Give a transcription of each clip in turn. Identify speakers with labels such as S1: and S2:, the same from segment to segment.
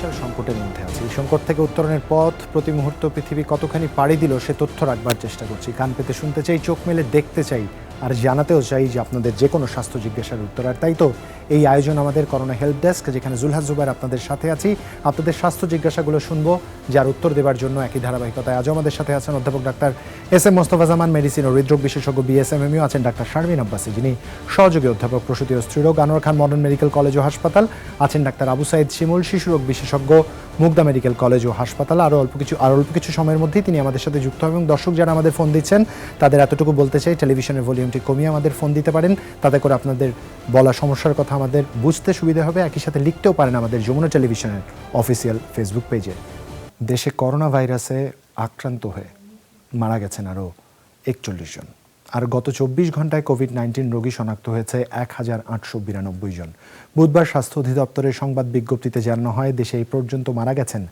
S1: বিশাল সংকটের মধ্যে আছে। এই সংকট থেকে উত্তরণের পথ প্রতি মুহূর্ত পৃথিবী কতখানি পাড়ি দিল সে তথ্য রাখবার চেষ্টা করছি। কান পেতে শুনতে চাই, চোখ মেলে দেখতে চাই, আর জানাতেও চাই যে আপনাদের যে কোনো স্বাস্থ্য জিজ্ঞাসার উত্তর। আর তাই তো এই আয়োজন আমাদের করোনা হেল্প ডেস্ক, যেখানে জুলহাস জুবাইর আপনাদের সাথে আছি। আপনাদের স্বাস্থ্য জিজ্ঞাসাগুলো শুনবো, যার উত্তর দেওয়ার জন্য একই ধারাবাহিকতায় আজও আমাদের সাথে আছেন অধ্যাপক ডাক্তার এস এম মোস্তফা জামান, মেডিসিন ও হৃদরোগ বিশেষজ্ঞ বিএসএমএমইউ। আছেন ডাক্তার শারমিন আব্বাসী, যিনি সহযোগী অধ্যাপক প্রসূতি ও স্ত্রীরোগ, আনোয়ার খান মডার্ন মেডিকেল কলেজ ও হাসপাতাল। আছেন ডাক্তার আবু সাইদ শিমুল, শিশুরোগ বিশেষজ্ঞ, মুগদা মেডিকেল কলেজ ও হাসপাতাল। আর অল্প কিছু সময়ের মধ্যেই তিনি আমাদের সাথে যুক্ত হবেন। দর্শক যারা আমাদের ফোন দিচ্ছেন তাদের এতটুকু বলতে চাই, টেলিভিশনের ভলিউমটি কমিয়ে আমাদের ফোন দিতে পারেন, তাতে করে আপনাদের বলা সমস্যার কথা আমাদের বুঝতে সুবিধা হবে। একই সাথে লিখতেও পারেন আমাদের যমুনা টেলিভিশনের অফিসিয়াল ফেসবুক পেজে। দেশে করোনা ভাইরাসে আক্রান্ত হয়ে মারা গেছেন আরও 41 জন, আর গত 24 ঘন্টায় কোভিড-19 রোগী শনাক্ত হয়েছে 1892 জন। বুধবার স্বাস্থ্য অধিদপ্তরের সংবাদ বিজ্ঞপ্তিতে জানানো হয়, দেশে এই পর্যন্ত মারা গেছেন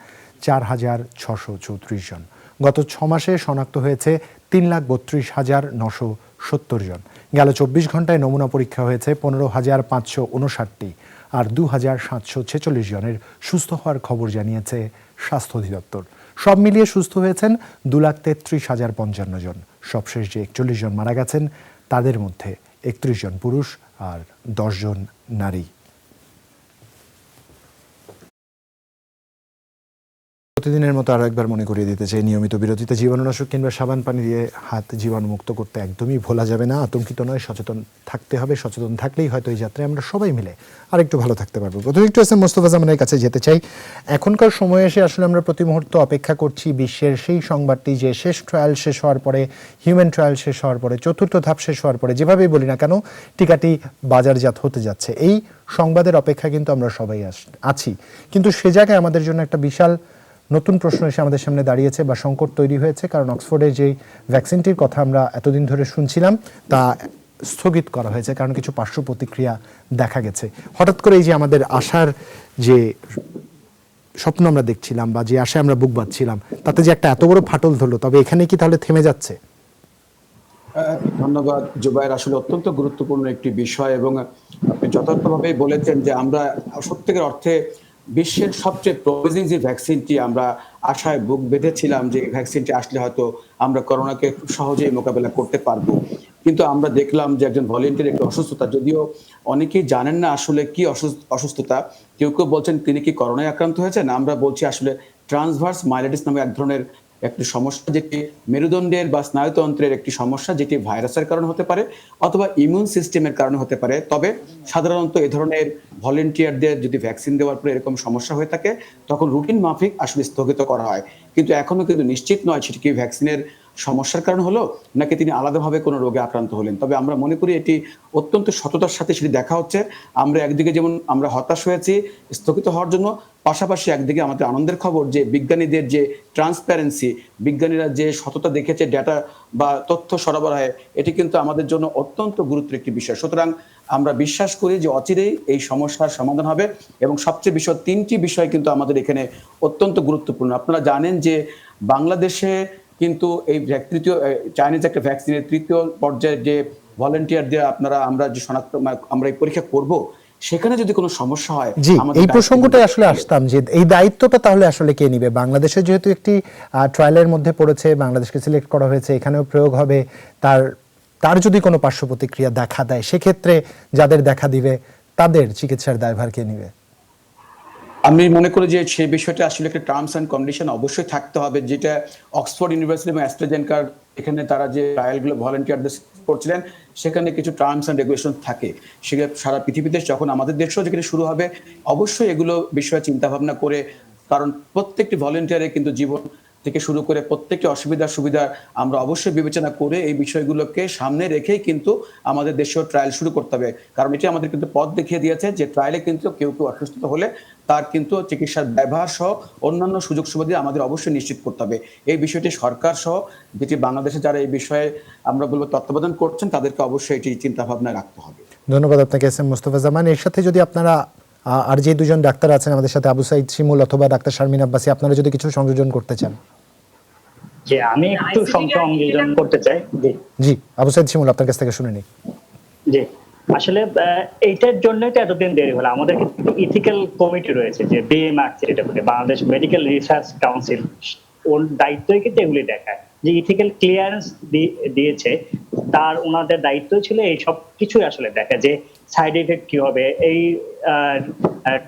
S1: 4634 জন। গত 6 মাসে শনাক্ত হয়েছে 3,32,970 জন। গেল 24 ঘন্টায় নমুনা পরীক্ষা হয়েছে 15,559টি, আর 2,746 জনের সুস্থ হওয়ার খবর জানিয়েছে স্বাস্থ্য অধিদপ্তর। সব মিলিয়ে সুস্থ হয়েছেন 2,33,055 জন। সবশেষ যে 41 জন মারা গেছেন তাদের মধ্যে 31 জন পুরুষ আর 10 জন নারী। প্রতিদিনের মতো আরও একবার মনে করিয়ে দিতে চাই, নিয়মিত বিরতিতে জীবাণুনাশক কিংবা সাবান পানি দিয়ে হাত জীবাণুমুক্ত করতে একদমই ভোলা যাবে না। আতঙ্কিত নয়, সচেতন থাকতে হবে। সচেতন থাকলেই হয়তো এই যাত্রায় আমরা সবাই মিলে আর একটু ভালো থাকতে পারবো। প্রথমে একটু এস এম মোস্তফা জামানের কাছে যেতে চাই। এখনকার সময়ে এসে আসলে আমরা প্রতি মুহূর্ত অপেক্ষা করছি বিশ্বের সেই সংবাদটি যে শেষ ট্রায়াল শেষ হওয়ার পরে, হিউম্যান ট্রায়াল শেষ হওয়ার পরে, চতুর্থ ধাপ শেষ হওয়ার পরে, যেভাবেই বলি না কেন টিকাটি বাজারজাত হতে যাচ্ছে। এই সংবাদের অপেক্ষা কিন্তু আমরা সবাই আছি। কিন্তু সে জায়গায় আমাদের জন্য একটা বিশাল নতুন প্রশ্ন এসে আমাদের সামনে দাঁড়িয়েছে বা সংকট তৈরি হয়েছে, কারণ অক্সফোর্ডের যেই ভ্যাকসিনটির কথা আমরা এতদিন ধরে শুনছিলাম তা স্থগিত করা হয়েছে, কারণ কিছু পার্শ্ব প্রতিক্রিয়া দেখা গেছে। হঠাৎ করে এই যে আমাদের আশার যে স্বপ্ন আমরা দেখছিলাম বা যে আশায় আমরা বুক বাঁধছিলাম, তাতে যে একটা এত বড় ফাটল ধরলো, তবে এখানে কি তাহলে থেমে যাচ্ছে?
S2: ধন্যবাদ জুবাইর, আসলে অত্যন্ত গুরুত্বপূর্ণ একটি বিষয় এবং আপনি যথার্থভাবেই বলেছেন যে আমরা সত্যিকার অর্থে বিশ্বের সবচেয়ে প্রমিজিং যে ভ্যাকসিনটি আমরা আশায় বুক বেঁধেছিলাম যে ভ্যাকসিনটি আসলে হয়তো আমরা করোনাকে খুব সহজেই মোকাবেলা করতে পারবো, কিন্তু আমরা দেখলাম যে একজন ভলেন্টিয়ার একটি অসুস্থতা, যদিও অনেকেই জানেন না আসলে কি অসুস্থতা। কেউ কেউ বলছেন তিনি কি করোনায় আক্রান্ত হয়েছেন, আমরা বলছি আসলে ট্রান্সভার্স মাইলাইটিস নামে এক ধরনের একটি সমস্যা, যেটি মেরুদণ্ডের বা স্নায়ুতন্ত্রের একটি সমস্যা, যেটি ভাইরাসের কারণে হতে পারে অথবা ইমিউন সিস্টেমের কারণে হতে পারে। তবে সাধারণত এ ধরনের ভলেন্টিয়ারদের যদি ভ্যাকসিন দেওয়ার পরে এরকম সমস্যা হয়ে থাকে তখন রুটিন মাফিক আসলে স্থগিত করা হয়, কিন্তু এখনো কিন্তু নিশ্চিত নয় সেটি কি ভ্যাকসিনের সমস্যার কারণ হলো নাকি তিনি আলাদাভাবে কোনো রোগে আক্রান্ত হলেন। তবে আমরা মনে করি এটি অত্যন্ত সততার সাথে সেটি দেখা হচ্ছে। আমরা একদিকে যেমন আমরা হতাশ হয়েছি স্থগিত হওয়ার জন্য, পাশাপাশি একদিকে আমাদের আনন্দের খবর যে বিজ্ঞানীদের যে ট্রান্সপারেন্সি, বিজ্ঞানীরা যে সততা দেখেছে ডেটা বা তথ্য সরবরাহে, এটি কিন্তু আমাদের জন্য অত্যন্ত গুরুত্বের একটি বিষয়। সুতরাং আমরা বিশ্বাস করি যে অচিরেই এই সমস্যার সমাধান হবে এবং সবচেয়ে বিষয় 3টি বিষয় কিন্তু আমাদের এখানে অত্যন্ত গুরুত্বপূর্ণ। আপনারা জানেন যে বাংলাদেশে কিন্তু এই তৃতীয় চাইনিজ একটা ভ্যাকসিনের 3য় পর্যায়ের যে ভলেন্টিয়ারদের আমরা যে আমরা এই পরীক্ষা করব, সেখানে যদি কোনো সমস্যা হয়,
S1: জি, এই প্রসঙ্গটাই আসলে আসতাম যে এই দায়িত্বটা তাহলে আসলে কে নিবে? বাংলাদেশে যেহেতু একটি ট্রায়ালের মধ্যে পড়েছে, বাংলাদেশকে সিলেক্ট করা হয়েছে, এখানেও প্রয়োগ হবে, তার যদি কোনো পার্শ্ব প্রতিক্রিয়া দেখা দেয় সেক্ষেত্রে যাদের দেখা দিবে তাদের চিকিৎসার দায়ভার কে নিবে?
S2: আমি মনে করি যে সেই বিষয়টা আসলে একটা টার্মস অ্যান্ড কন্ডিশন অবশ্যই থাকতে হবে, যেটা অক্সফোর্ড ইউনিভার্সিটি এবং অ্যাস্ট্রাজেনেকার এখানে তারা যে ট্রায়ালগুলো ভলেন্টিয়ারদের করছিলেন সেখানে কিছু টার্মস অ্যান্ড রেগুলেশন থাকে। সেগুলো সারা পৃথিবীতে যখন আমাদের দেশেও যেখানে শুরু হবে অবশ্যই এগুলো বিষয়ে চিন্তা ভাবনা করে, কারণ প্রত্যেকটি ভলেন্টিয়ারের কিন্তু জীবন থেকে শুরু করে প্রত্যেকটি সুবিধা আমরা অবশ্যই বিবেচনা করে এই বিষয়গুলোকে সামনে রেখেই কিন্তু আমাদের দেশেও ট্রায়াল শুরু করতে হবে। কারণ এটি আমাদের কিন্তু পথ দেখিয়ে দিয়েছে যে ট্রায়ালে কিন্তু কেউ অসুস্থ হলে তার কিন্তু চিকিৎসার ব্যবহার সহ অন্যান্য সুযোগ সুবিধা আমাদের অবশ্যই নিশ্চিত করতে হবে। এই বিষয়টি সরকার সহ যেটি বাংলাদেশে যারা এই বিষয়ে আমরা বলবো তত্ত্বাবধান করছেন তাদেরকে অবশ্যই এটি চিন্তা ভাবনা রাখতে হবে।
S1: ধন্যবাদ আপনাকে এস এম মোস্তফা জামান। এর সাথে যদি আপনারা আর যে দুজন ডাক্তার আছেন আমাদের সাথে, আবু সাইদ শিমুল অথবা ডাক্তার শারমিন আব্বাসী, আপনারা যদি কিছু সংযোজন করতে চান।
S3: জি, আমি একটু সংযোজন করতে চাই। জি
S1: জি, আবু সাইদ শিমুল আপনার কাছ থেকে শুনে নিই।
S3: জি, আসলে এইটার জন্যই তো এতদিন দেরি হলো। আমাদের কিন্তু ইথিক্যাল কমিটি রয়েছে, যে বিএমআরসি যেটা বলে, বাংলাদেশ মেডিকেল রিসার্চ কাউন্সিল, ওর দায়িত্বই কিন্তু এগুলি দেখায় যে ইথিক্যাল ক্লিয়ারেন্স দিয়েছে, তার ওনাদের দায়িত্ব ছিল এই সব কিছুই আসলে দেখা, যে সাইড এফেক্ট কি হবে, এই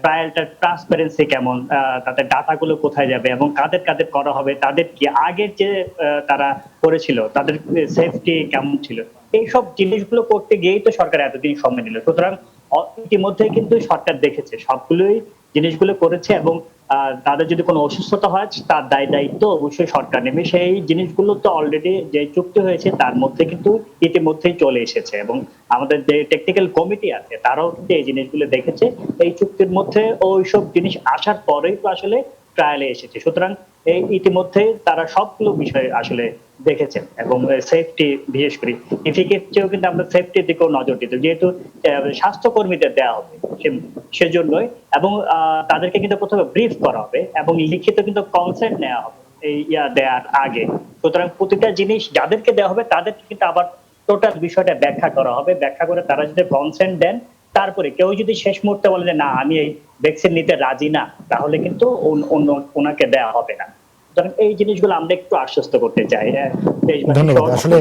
S3: ট্রায়ালটার ট্রান্সপারেন্সি কেমন, তাদের ডাটাগুলো কোথায় যাবে এবং কাদের কাদের করা হবে, তাদের কি আগের যে তারা করেছিল তাদের সেফটি কেমন ছিল, এইসব জিনিসগুলো করতে গিয়েই তো সরকার এতদিন সময় নিল। সুতরাং ইতিমধ্যে কিন্তু সরকার দেখেছে সবগুলোই জিনিসগুলো করেছে, এবং তাদের যদি কোনো অসুস্থতা হয় তার দায়িত্ব অবশ্যই সরকার নেবে। সেই জিনিসগুলো তো অলরেডি যে চুক্তি হয়েছে তার মধ্যে কিন্তু ইতিমধ্যেই চলে এসেছে, এবং আমাদের যে টেকনিক্যাল কমিটি আছে তারাও কিন্তু এই জিনিসগুলো দেখেছে। এই চুক্তির মধ্যে ওইসব জিনিস আসার পরেই তো আসলে ট্রায়ালে এসেছে। সুতরাং এই ইতিমধ্যে তারা সবগুলো বিষয় আসলে দেখেছেন, এবং সেফটি, বিশেষ করে এফিকের চেয়েও কিন্তু আমরা সেফটির দিকেও নজর দিতে, যেহেতু স্বাস্থ্যকর্মীদের দেওয়া হবে সেজন্যই, এবং তাদেরকে কিন্তু প্রথমে ব্রিফ করা হবে এবং লিখিত কিন্তু কনসেন্ট নেওয়া হবে এই দেওয়ার আগে। সুতরাং প্রতিটা জিনিস যাদেরকে দেওয়া হবে তাদেরকে কিন্তু আবার টোটাল বিষয়টা ব্যাখ্যা করা হবে, ব্যাখ্যা করে তারা যদি কনসেন্ট দেন, তারপরে কেউ যদি শেষ মুহূর্তে বলে যে না আমি এই ভ্যাকসিন নিতে রাজি না, তাহলে কিন্তু ওনাকে দেওয়া হবে না। সুতরাং এই জিনিসগুলো আমরা একটু আশ্বস্ত করতে চাই।
S1: ধন্যবাদ। আসলে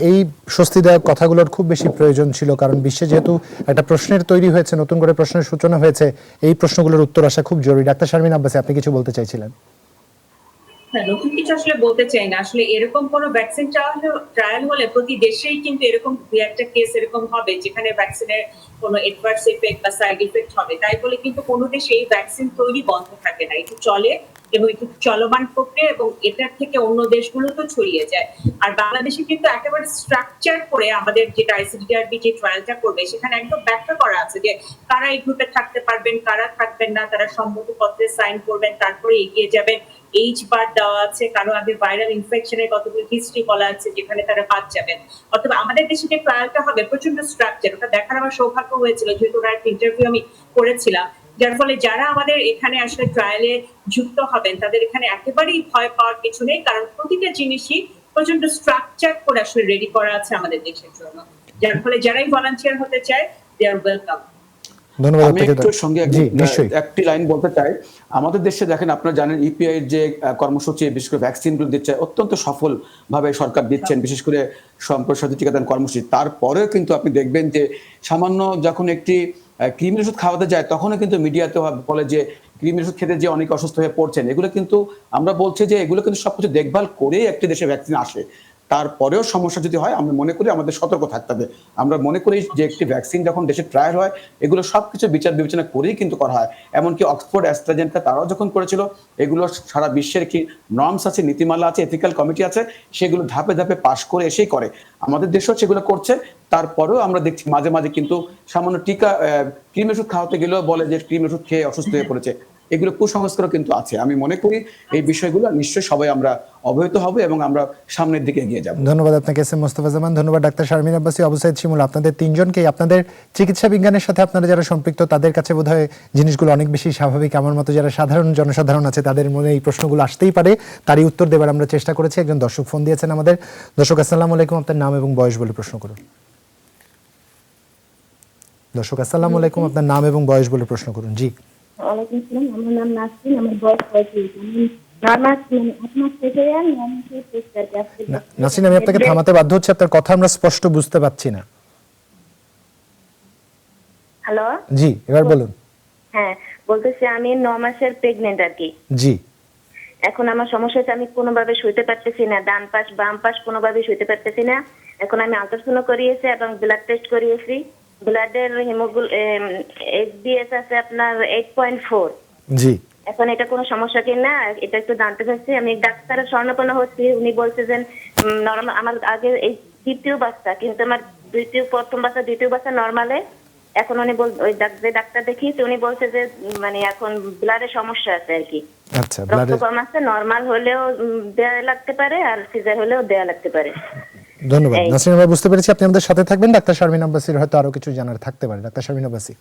S1: এই স্বস্তিদায়ক কথাগুলোর খুব বেশি প্রয়োজন ছিল, কারণ বিশ্বে যেহেতু একটা প্রশ্নের তৈরি হয়েছে, নতুন করে প্রশ্নের সূচনা হয়েছে, এই প্রশ্নগুলোর উত্তর আসা খুব জরুরি। ডাক্তার শারমিন আব্বাসী, আপনি কিছু বলতে চাইছিলেন?
S4: নতুন কিছু আসলে বলতে চাই না। আসলে এরকম কোনো ভ্যাকসিন ট্রায়াল হলে প্রতি দেশেই কিন্তু এরকম দুই একটা কেস এরকম হবে যেখানে ভ্যাকসিনের কোনো অ্যাডভার্স ইফেক্ট বা সাইড ইফেক্ট হবে। তাই বলে কিন্তু কোনো দেশে এই ভ্যাকসিন তৈরি বন্ধ থাকে না, একটু চলে এবং একটু চলমান প্রক্রিয়া, এবং এটার থেকে অন্য দেশগুলো তো ছড়িয়ে যায়। আর বাংলাদেশে কিন্তু একেবারে স্ট্রাকচার করে আমাদের যেটা আইসিডিআরবি যে ট্রায়ালটা করবে সেখানে একদম ব্যাখ্যা করা আছে যে কারা এই গ্রুপে থাকতে পারবেন, কারা থাকবেন না, তারা সম্মতিপত্রে সাইন করবেন, তারপরে এগিয়ে যাবেন। এইচ বার দেওয়া আছে, কারো আগে ভাইরাল ইনফেকশনের কতগুলো হিস্ট্রি বলা আছে যেখানে তারা বাদ যাবেন। অথবা আমাদের দেশে যে ট্রায়ালটা হবে প্রচন্ড স্ট্রাকচার, ওটা দেখার আমার সৌভাগ্য হয়েছিল, যেহেতু ওনার একটা ইন্টারভিউ আমি করেছিলাম, যার ফলে যারা আমাদের এখানে আসলে ট্রায়ালে যুক্ত হবেন তাদের এখানে একেবারেই ভয় পাওয়ার কিছু নেই, কারণ প্রতিটা জিনিসই প্রচন্ড স্ট্রাকচার করে আসলে রেডি করা আছে আমাদের দেশের জন্য, যার ফলে যারাই ভলান্টিয়ার হতে চায় দে আর ওয়েলকাম।
S1: ধন্যবাদ।
S2: আমি একটু সঙ্গে একটি লাইন বলতে চাই। আমাদের দেশে দেখেন, আপনারা জানেন ইপিআই এর যে কর্মসূচি, বিশেষ করে ভ্যাকসিন গুলো দিচ্ছে অত্যন্ত সফল ভাবে সরকার দিচ্ছেন, বিশেষ করে সম্প্রসারিত টিকাদান কর্মসূচি। তারপরেও কিন্তু আপনি দেখবেন যে সামান্য যখন একটি কৃমির ওষুধ খাওয়াতে যায় তখনও কিন্তু মিডিয়াতে বলে যে কৃমির ওষুধ খেতে যে অনেক অসুস্থ হয়ে পড়ছেন। এগুলো কিন্তু আমরা বলছি যে এগুলো কিন্তু সবকিছু দেখভাল করেই একটি দেশে ভ্যাকসিন আসে। তারপরেও সমস্যা যদি হয় আমরা মনে করি আমাদের সতর্ক থাকতে হবে। আমরা মনে করি যে একটি ভ্যাকসিন যখন দেশে ট্রায়াল হয় এগুলো সবকিছু বিচার বিবেচনা করেই কিন্তু করা হয়। এমনকি অক্সফোর্ড অ্যাস্ট্রাজেনেকা তারাও যখন করেছিল, এগুলো সারা বিশ্বের কি নর্মস আছে, নীতিমালা আছে, এথিক্যাল কমিটি আছে, সেগুলো ধাপে ধাপে পাশ করে এসেই করে। আমাদের দেশেও সেগুলো করছে। তারপরেও আমরা দেখছি মাঝে মাঝে কিন্তু সামান্য টিকা ক্রিম ওষুধ খাওয়াতে গেলেও বলে যে ক্রিম ওষুধ খেয়ে অসুস্থ হয়ে পড়েছে। এগুলো কুসংস্কার কিন্তু আছে। আমি মনে করি এই বিষয়গুলো নিশ্চয়ই সবাই আমরা অবহিত হব এবং আমরা সামনের দিকে এগিয়ে যাব।
S1: ধন্যবাদ আপনাকে এস এম মোস্তফা জামান, ধন্যবাদ ডাক্তার শারমিন আব্বাসী, আবু সাইদ শিমুল, আপনাদের তিনজনকে। আপনাদের চিকিৎসা বিজ্ঞানের সাথে আপনারা যারা সম্পৃক্ত তাদের কাছে বোধহয় জিনিসগুলো অনেক বেশি স্বাভাবিক। আমার মতো যারা সাধারণ জনসাধারণ আছে তাদের মনে এই প্রশ্নগুলো আসতেই পারে, তারই উত্তর দেবার আমরা চেষ্টা করেছি। একজন দর্শক ফোন দিয়েছেন আমাদের। দর্শক আসসালামু আলাইকুম, আপনার নাম এবং বয়স বলে প্রশ্ন করুন। দর্শক আসসালামু আলাইকুম, আপনার নাম এবং বয়স বলে প্রশ্ন করুন। জি।
S5: ওয়ালাইকুম আসসালাম, আমার নাম নাসরিন, আমার বয়স 35।
S1: নাসরিন, আমি আপনাকে থামাতে বাধ্য হচ্ছি, আপনার কথা আমরা স্পষ্ট বুঝতে পাচ্ছি না।
S5: হ্যালো,
S1: জি এবার বলুন।
S5: হ্যাঁ বলতেছি, আমি 9 মাসের প্রেগনেন্ট আর কি।
S1: জি।
S5: এখন আমার সমস্যা হচ্ছে আমি কোনোভাবে শুইতে পারতেছি না, ডান পাশ বাম পাশ কোনোভাবে শুইতে পারতেছি না। এখন আমি আল্ট্রাসাউন্ড করিয়েছি এবং ব্লাড টেস্ট করিয়েছি। ব্লাডের HbS আছে আপনার 8.4।
S1: জি।
S5: এখন এটা কোনো সমস্যা কিনা এটা একটু জানতে চাচ্ছি। আমি ডাক্তারের শরণাপন্ন হচ্ছি, উনি বলছে যে নরমাল, আমার আগে এই দ্বিতীয় বাচ্চা, কিন্তু আমার প্রথম বাচ্চা দ্বিতীয় বাচ্চা নরমালে। এখন উনি ওই যে ডাক্তার দেখিয়েছে উনি বলছে যে মানে এখন ব্লাডের সমস্যা আছে আর কি।
S1: আচ্ছা,
S5: রক্ত কম আছে, নরমাল হলেও দেয়া লাগতে পারে আর সিজার হলেও দেয়া লাগতে পারে।
S1: ধন্যবাদ নাসরিন, আমরা বুঝতে পেরেছি। আপনি আমাদের সাথে থাকবেন। ডাক্তার শারমিন আব্বাসীর হয়তো আরো কিছু জানার থাকতে পারে। ডাক্তার শারমিন আব্বাসী।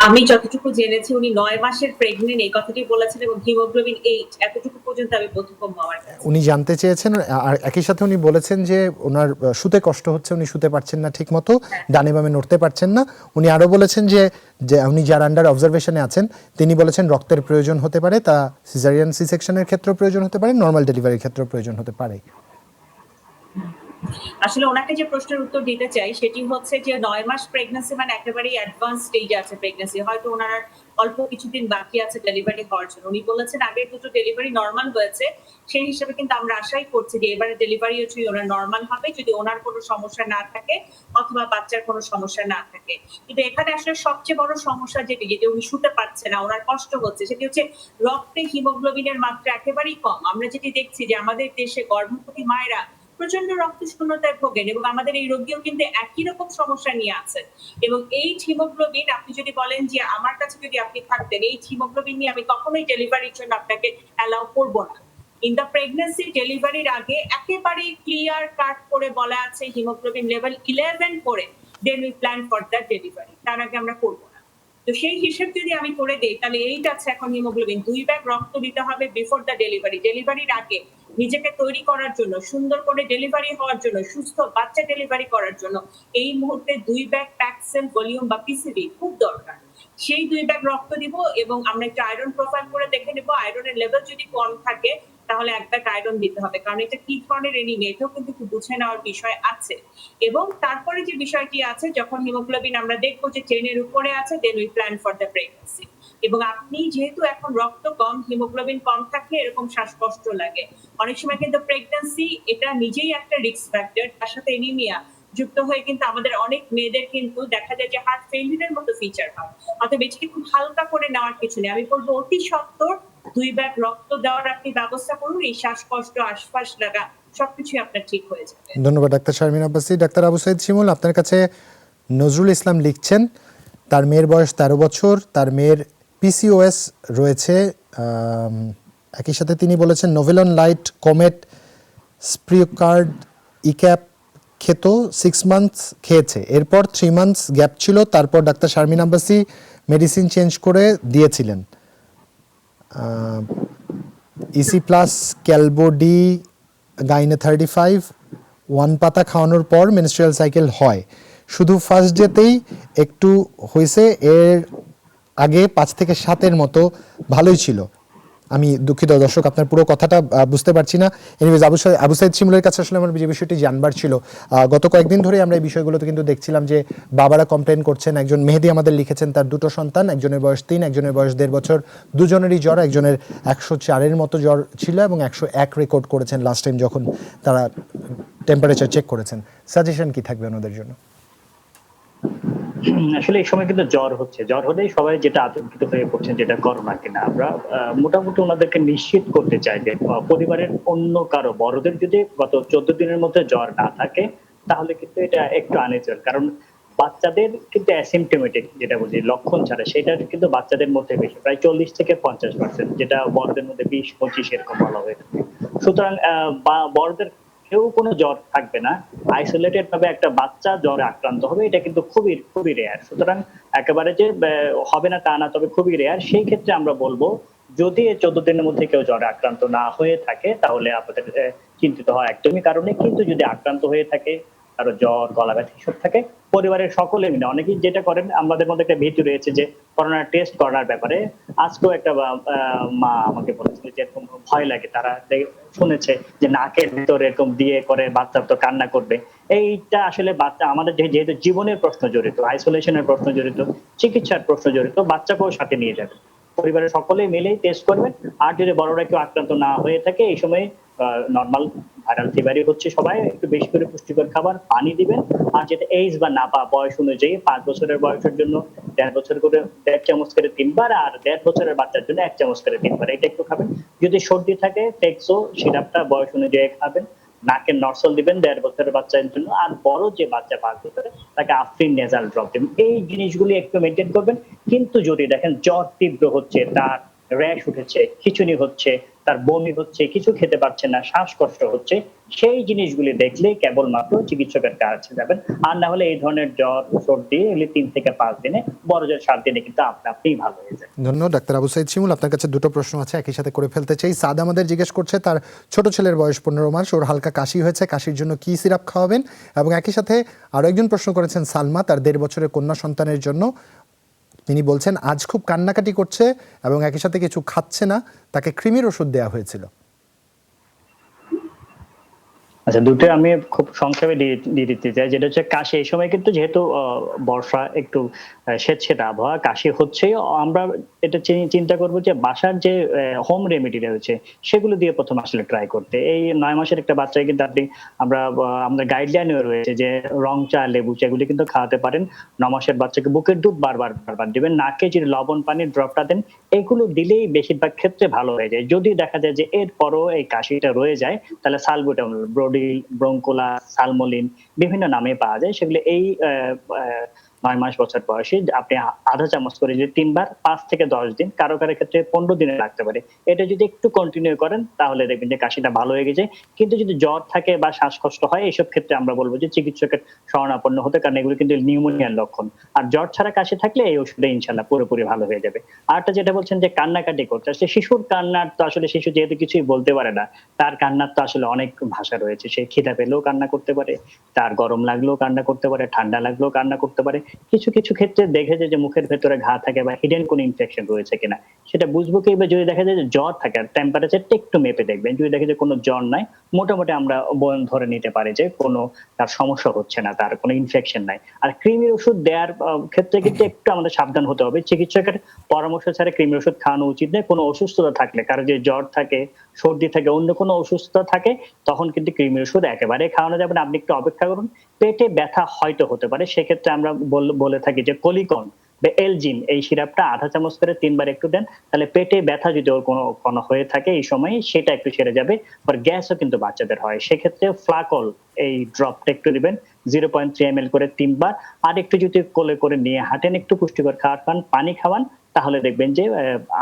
S4: আমি যতটুকু জেনেছি উনি 9 মাসের প্রেগন্যান্ট এই কথাটি বলেছেন এবং হিমোগ্লোবিন 8 এতটুকু পর্যন্ত আমি বোধগম্য আমার কাছে।
S1: উনি জানতে চেয়েছেন আর একই সাথে উনি বলেছেন যে ওনার শুতে কষ্ট হচ্ছে, উনি শুতে পারছেন না ঠিকমতো, ডানে বামে নড়তে পারছেন না। উনি আরও বলেছেন যে যে উনি যার আন্ডার অবজারভেশনে আছেন তিনি বলেছেন রক্তের প্রয়োজন হতে পারে, তা সিজারিয়ান সি সেকশনের ক্ষেত্রেও প্রয়োজন হতে পারে, নর্মাল ডেলিভারির ক্ষেত্রেও প্রয়োজন হতে পারে।
S4: আসলে ওনাকে যে প্রশ্নের উত্তর দিতে চাই সেটি হচ্ছে যে 9 মাস প্রেগন্যান্সি মানে একেবারেই অ্যাডভান্স স্টেজে আছে প্রেগন্যান্সি, হয়তো ওনার আর অল্প কিছুদিন বাকি আছে ডেলিভারি হওয়ার জন্য। উনি বলেছেন আগের দুটো ডেলিভারি নরমাল হয়েছে, সেই হিসেবে কিন্তু আমরা আশাই করছি যে এবারে ডেলিভারি হচ্ছে ওনার নরমাল হবে যদি ওনার কোনো সমস্যা না থাকে অথবা বাচ্চার কোনো সমস্যা না থাকে। কিন্তু এখানে আসলে সবচেয়ে বড় সমস্যা যেটি যেটি উনি শুতে পারছে না, ওনার কষ্ট হচ্ছে, সেটি হচ্ছে রক্তে হিমোগ্লোবিনের মাত্রা একেবারেই কম। আমরা যেটি দেখছি যে আমাদের দেশে গর্ভবতী মায়েরা প্রচন্ড রক্ত শূন্যতায় ভোগেন এবং আমাদের এই রোগীও কিন্তু একই রকম সমস্যা নিয়ে আছেন। এবং এই হিমোগ্লোবিন আপনি যদি বলেন যে আমার কাছে যদি আপনি থাকতেন এই হিমোগ্লোবিন নিয়ে আমি কখনোই ডেলিভারির জন্য আপনাকে অ্যালাউ করব না। ইন দ্য প্রেগন্যান্সি ডেলিভারির আগে একেবারে ক্লিয়ার কাট করে বলা আছে হিমোগ্লোবিন লেভেল 11 করে then we plan for the delivery, তার আগে আমরা করব না। তো সেই হিসেব যদি আমি করে দেই তাহলে এইটা আছে এখন হিমোগ্লোবিন 2 ব্যাগ রক্ত দিতে হবে বিফোর দ্য ডেলিভারি, ডেলিভারির আগে নিজেকে তৈরি করার জন্য, সুন্দর করে ডেলিভারি হওয়ার জন্য, সুস্থ বাচ্চা ডেলিভারি করার জন্য এই মুহূর্তে 2 ব্যাগ প্যাক্সেল ভলিউম বা পিসিবি খুব দরকার। সেই 2 ব্যাগ রক্ত দিব এবং আমরা একটা আয়রন প্রোফাইল করে দেখে নেব, আয়রনের লেভেল যদি কম থাকে তাহলে এক ব্যাগ আয়রন দিতে হবে, কারণ এটা কি ধরনের এনিমিয়া এটাও কিন্তু একটু বুঝে নেওয়ার বিষয় আছে। এবং তারপরে যে বিষয়টি আছে যখন হিমোগ্লোবিন আমরা দেখবো যে 10 এর উপরে আছে then we plan for the pregnancy. এবং আপনি যেহেতু এখন রক্ত কম, হিমোগ্লোবিন কম থাকলে এরকম শ্বাসকষ্ট লাগে। অনেক সময় কিন্তু প্রেগন্যান্সি এটা নিজেই একটা রিস্ক ফ্যাক্টর, তার সাথে এনিমিয়া যুক্ত হয়ে কিন্তু আমাদের অনেক মেয়েদের কিন্তু দেখা যায় যে হার্ট ফেইলিয়ারের মতো ফিচার হয়। অতএব এটাকে খুব হালকা করে নেওয়ার কিছু নেই, আমি বলবো অতি সত্বর 2 ব্যাগ রক্ত দেওয়ার আপনি ব্যবস্থা করুন, এই শ্বাসকষ্ট আশপাশ লাগা সবকিছু আপনার ঠিক হয়ে যাবে।
S1: ধন্যবাদ ডাক্তার শারমিন আব্বাসী। ডাক্তার আবু সাইদ শিমুল, আপনার কাছে নজরুল ইসলাম লিখছেন তার মেয়ের বয়স 13 বছর, তার মেয়ের পিসিওএস রয়েছে। একই সাথে তিনি বলেছেন নোভেলন লাইট, কমেট, স্প্রিওকার্ড, ইক্যাপ খেত, 6 মান্থস খেয়েছে, এরপর 3 মান্থস গ্যাপ ছিল, তারপর doctor Sharmin Abbasi medicine change করে দিয়েছিলেন। ইসি প্লাস, ক্যালবোডি, গাইনে 35, 1 পাতা খাওয়ানোর পর মেনস্ট্রুয়াল সাইকেল হয়, শুধু ফার্স্ট ডেতেই একটু হয়েছে, এর আগে 5 থেকে 7-এর মতো ভালোই ছিল। আমি দুঃখিত দর্শক, আপনার পুরো কথাটা বুঝতে পারছি না। এনিওয়েজ আবু সাইদ শিমুলের কাছে আসলে আমার যে বিষয়টি জানবার ছিল, গত কয়েকদিন ধরে আমরা এই বিষয়গুলোতে কিন্তু দেখছিলাম যে বাবারা কমপ্লেন করছেন। একজন মেহেদি আমাদের লিখেছেন তার 2টো সন্তান, একজনের বয়স 3, একজনের বয়স 1.5 বছর, দুজনেরই জ্বর, একজনের 104-এর মতো জ্বর ছিল এবং 101 রেকর্ড করেছেন লাস্ট টাইম যখন তারা টেম্পারেচার চেক করেছেন। সাজেশন কি থাকবে ওনাদের জন্য?
S3: আসলে এই সময় কিন্তু জ্বর হচ্ছে, জ্বর হলেই সবাই যেটা আতঙ্কিত হয়ে পড়ছেন যেটা করোনা কিনা। আমরা মোটামুটি ওনাদেরকে নিশ্চিত করতে চাই যে পরিবারের অন্য কারো বড়দের যদি গত 14 দিনের মধ্যে জ্বর না থাকে তাহলে কিন্তু এটা একটু আনইউজুয়াল, কারণ বাচ্চাদের কিন্তু অ্যাসিম্পটোমেটিক যেটা বলি লক্ষণ ছাড়া সেটা কিন্তু বাচ্চাদের মধ্যে বেশি, প্রায় 40 থেকে 50%, যেটা বড়দের মধ্যে 20-25 এরকম বলা হয়ে থাকে। সুতরাং বড়দের কেউ কোনো জ্বর থাকবে না, আইসোলেটেড ভাবে একটা বাচ্চা জ্বরে আক্রান্ত হবে, এটা কিন্তু খুবই খুবই রেয়ার। সুতরাং একেবারে যে হবে না তা না, তবে খুবই রেয়ার। সেই ক্ষেত্রে আমরা বলবো যদি 14 দিনের মধ্যে কেউ জ্বরে আক্রান্ত না হয়ে থাকে তাহলে আপনাদের চিন্তিত হওয়া একদমই কারণে। কিন্তু যদি আক্রান্ত হয়ে থাকে, কারো জ্বর, গলা ব্যথা এসব থাকে, পরিবারের সকলে মিলে অনেকেই যেটা করেন, আমাদের মধ্যে একটা ভীতি রয়েছে যে করোনা টেস্ট করার ব্যাপারে। আজকেও একটা মা আমাকে বলেছিল যে এরকম ভয় লাগে, তারা শুনেছে যে নাকের ভিতরে এরকম দিয়ে করে বাচ্চা তো কান্না করবে। এইটা আসলে বাচ্চা আমাদের যেহেতু জীবনের প্রশ্ন জড়িত, আইসোলেশনের প্রশ্ন জড়িত, চিকিৎসার প্রশ্ন জড়িত, বাচ্চাকেও সাথে নিয়ে যাবে, পরিবারের সকলে মিলেই টেস্ট করবেন। আর যদি বড়রা কেউ আক্রান্ত না হয়ে থাকে এই সময় নর্মাল ভাইরাল ফিভারই হচ্ছে, সবাই একটু বেশি করে পুষ্টিকর খাবার, পানি দিবেন। আর যেটা এইজ বা নাপা বয়স অনুযায়ী 5 বছরের বয়সের জন্য 1.5 বছর করে 1.5 চামচ করে 3 বার, আর 1.5 বছরের বাচ্চার জন্য 1 চামচ করে 3 বার, এটা একটু খাবেন। যদি সর্দি থাকে ফ্লেক্সো সিরাপটা বয়স অনুযায়ী খাবেন। নাকের নরসল দিবেন 1.5 বছরের বাচ্চার জন্য, আর বড় যে বাচ্চা 5 বছরের তাকে আফরিন নেজাল ড্রপ দিবেন। এই জিনিসগুলি একটু মেনটেন করবেন। কিন্তু যদি দেখেন জ্বর তীব্র হচ্ছে, তার র্যাশ উঠেছে, খিঁচুনি হচ্ছে, তার বমি হচ্ছে, কিছু খেতে পারছে না, শ্বাসকষ্ট হচ্ছে, সেই জিনিসগুলি দেখলেই কেবলমাত্র চিকিৎসকের কাছে যাবেন। আর না হলে এই ধরনের জ্বর, সর্দি এগুলি ৩ থেকে ৫ দিনে, বড় জোর ৭ দিনে কিন্তু আপনিই ভালো হয়ে যায়।
S1: ধন্যবাদ ডাক্তার আবু সাইদ শিমুল। আপনার কাছে দুটো প্রশ্ন আছে, একই সাথে করে ফেলতে চাই। সাদ আমাদের জিজ্ঞেস করছে তার ছোট ছেলের বয়স ১৫ মাস, ওর হালকা কাশি হয়েছে, কাশির জন্য কি সিরাপ খাওয়াবেন? এবং একই সাথে আরো একজন প্রশ্ন করেছেন সালমা, তার ১.৫ বছরের কন্যা সন্তানের জন্য। তিনি বলছেন আজ খুব কান্নাকাটি করছে এবং একই সাথে কিছু খাচ্ছে না, তাকে কৃমির ওষুধ দেওয়া হয়েছিল।
S3: আচ্ছা, দুটো আমি খুব সংক্ষেপে দিয়ে দিতে চাই। যেটা হচ্ছে কাশি, এই সময় কিন্তু যেহেতু বর্ষা, একটু স্যাঁতসেঁতে আবহাওয়া, কাশি হচ্ছে, আমরা এটা চিন্তা করব যে বাসার যে হোম রেমেডি রয়েছে সেগুলো দিয়ে প্রথম আসলে ট্রাই করতে। এই ৯ মাসের একটা বাচ্চাকে কিন্তু আমাদের গাইডলাইনেও রয়েছে যে রং চা, লেবু চা এগুলো কিন্তু খাওয়াতে পারেন। ৯ মাসের বাচ্চাকে বুকের দুধ বারবার দিবেন, নাকে যে লবণ পানির ড্রপটা দেন, এগুলো দিলেই বেশিরভাগ ক্ষেত্রে ভালো হয়ে যায়। যদি দেখা যায় যে এরপরও এই কাশিটা রয়ে যায়, তাহলে সালবুটামল, ব্রঙ্কোলা, সালমোলিন বিভিন্ন নামে পাওয়া যায়। সেগুলো এই ৯ মাস বছর বয়সে আপনি আধা চামচ করে যদি ৩ বার ৫ থেকে ১০ দিন, কারো ক্ষেত্রে ১৫ দিনে লাগতে পারে, এটা যদি একটু কন্টিনিউ করেন তাহলে দেখবেন যে কাশিটা ভালো হয়ে গেছে। কিন্তু যদি জ্বর থাকে বা শ্বাসকষ্ট হয়, এইসব ক্ষেত্রে আমরা বলবো যে চিকিৎসকের শরণাপন্ন হতে, কারণ এগুলো কিন্তু নিউমোনিয়ার লক্ষণ। আর জ্বর ছাড়া কাশি থাকলে এই ওষুধে ইনশাল্লাহ পুরোপুরি ভালো হয়ে যাবে। আরটা যেটা বলছেন যে কান্নাকাটি করতে, আসলে শিশুর কান্নার তো আসলে শিশু যেহেতু কিছুই বলতে পারে না, তার কান্নার তো আসলে অনেক ভাষা রয়েছে। সে খিদা পেলেও কান্না করতে পারে, তার গরম লাগলেও কান্না করতে পারে, ঠান্ডা লাগলেও কান্না করতে পারে। কিছু ক্ষেত্রে দেখে যে মুখের ভেতরে ঘা থাকে বা হিডেন কোনো ইনফেকশন রয়েছে কিনা সেটা বুঝবো কি, যদি দেখা যায় যে জ্বর থাকে আর টেম্পারেচারটা একটু মেপে দেখবেন, যদি দেখে যে কোনো জ্বর নাই, মোটামুটি আমরা ধরে নিতে পারি যে কোনো তার সমস্যা হচ্ছে না, তার কোনো ইনফেকশন নাই। আর কৃমির ওষুধ দেওয়ার ক্ষেত্রে কিন্তু একটু আমাদের সাবধান হতে হবে। চিকিৎসকের পরামর্শ ছাড়া কৃমির ওষুধ খাওয়ানো উচিত নয়। কোনো অসুস্থতা থাকলে, কারো যে জ্বর থাকে, সর্দি থাকে, অন্য কোনো অসুস্থতা থাকে, তখন কিন্তু কৃমির ওষুধ একেবারে খাওয়ানো যাবে না। আপনি একটু অপেক্ষা করুন। পেটে ব্যথা হয়তো হতে পারে, সেক্ষেত্রে আমরা বলে থাকি যে কলিকন বা এলজিন, এই সিরাপটা আধা চামচ করে ৩ বার একটু দেন, তাহলে পেটে ব্যথা যদি ওর কোনো হয়ে থাকে এই সময়, সেটা একটু সেরে যাবে। আর গ্যাসও কিন্তু বাচ্চাদের হয়, সেক্ষেত্রে ফ্লাকল এই ড্রপটা একটু দিবেন 0.3 ml করে ৩ বার। আর একটু যদি কোলে করে নিয়ে হাঁটেন, একটু পুষ্টিকর খাবার খান, পানি খাওয়ান, তাহলে দেখবেন যে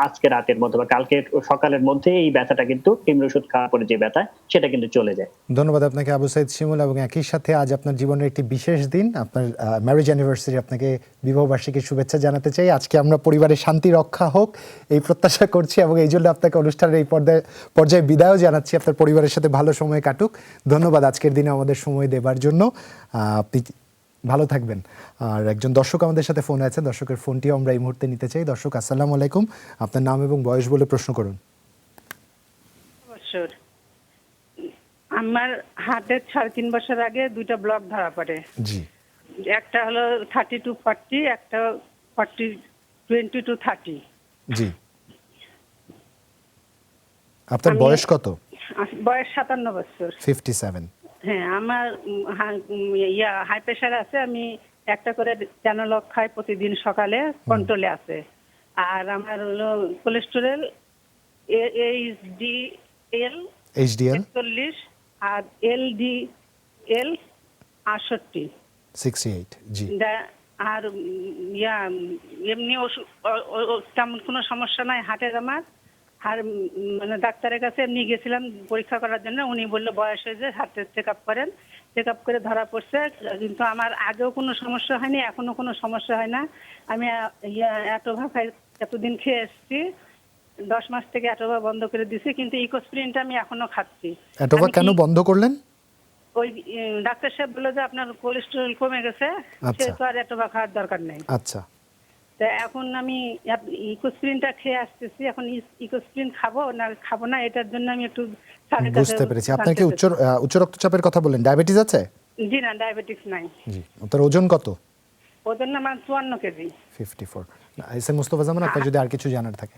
S3: আজকে রাতের মধ্যে বা কালকে সকালের মধ্যে এই ব্যথাটা কিন্তু কৃমির ওষুধ খাওয়ার পরে যে ব্যথা, সেটা কিন্তু চলে যায়।
S1: ধন্যবাদ আপনাকে আবু সাইদ শিমুল। এবং একই সাথে আজ আপনার জীবনের একটি বিশেষ দিন, আপনার ম্যারেজ অ্যানিভার্সারি, আপনাকে বিবাহবার্ষিকীর শুভেচ্ছা জানাতে চাই। আজকে আমরা পরিবারের শান্তি রক্ষা হোক এই প্রত্যাশা করছি এবং এই জন্য আপনাকে অনুষ্ঠানের এই পর্যায়ে বিদায়ও জানাচ্ছি। আপনার পরিবারের সাথে ভালো সময় কাটুক। ধন্যবাদ আজকের দিনে আমাদের সময় দেবার জন্য। আপনি ভালো থাকবেন। আর একজন দর্শক আমাদের সাথে ফোন আছে, দর্শকের ফোনটিও আমরা এই মুহূর্তে নিতে চাই। দর্শক, আসসালামু আলাইকুম, আপনার নাম এবং বয়স বলে প্রশ্ন করুন।
S6: আমার হার্টের 3.5 বছর আগে 2টা ব্লক ধরা পড়ে।
S1: জি,
S6: একটা হলো 30-40, একটা 20-30।
S1: জি। আপনার বয়স কত?
S6: বয়স 57 বছর।
S1: 57।
S6: হ্যাঁ, আমার হাই প্রেশার আছে। আমি একটা করে চ্যানেলক খাই প্রতিদিন সকালে, কন্ট্রোলে আছে। আর আমার হলো কোলেস্টেরল এইচডিএল 41 আর এলডিএল 68।
S1: জি।
S6: আর এমনি তেমন কোনো সমস্যা নাই হার্টের আমার। আর মানে ডাক্তারের কাছে এমনি গেছিলাম পরীক্ষা করার জন্য, উনি বললো বয়স হয়েছে, হার্টের চেক আপ করেন। চেক আপ করে ধরা পড়ছে, কিন্তু আমার আগেও কোনো সমস্যা হয়নি, এখনো কোনো সমস্যা হয় না। আমি অ্যাটোভা এতদিন খেয়ে এসেছি, 10 মাস থেকে অ্যাটোভা বন্ধ করে দিছি, কিন্তু ইকোস্প্রিনটা আমি এখনো খাচ্ছি।
S1: অ্যাটোভা কেন বন্ধ করলেন?
S6: ওই ডাক্তার সাহেব বললো যে আপনার কোলেস্টেরল কমে গেছে, সেহেতু আর অ্যাটোভা খাওয়ার দরকার নেই।
S1: আচ্ছা।
S6: তা এখন আমি ইকোস্প্রিনটা খেয়ে আসতেছি। এখন ইকোস্প্রিন খাবো না এটার জন্য আমি একটু
S1: বুঝতে পেরেছি। আপনার কি উচ্চ রক্তচাপের কথা বলেন, ডায়াবেটিস আছে?
S6: জি না, ডায়াবেটিস নাই।
S1: জি। আপনার ওজন কত?
S6: ওজন আমার 54 কেজি।
S1: 54। এসএম মুস্তাফা জামান, আপনার যদি আর কিছু জানার থাকে।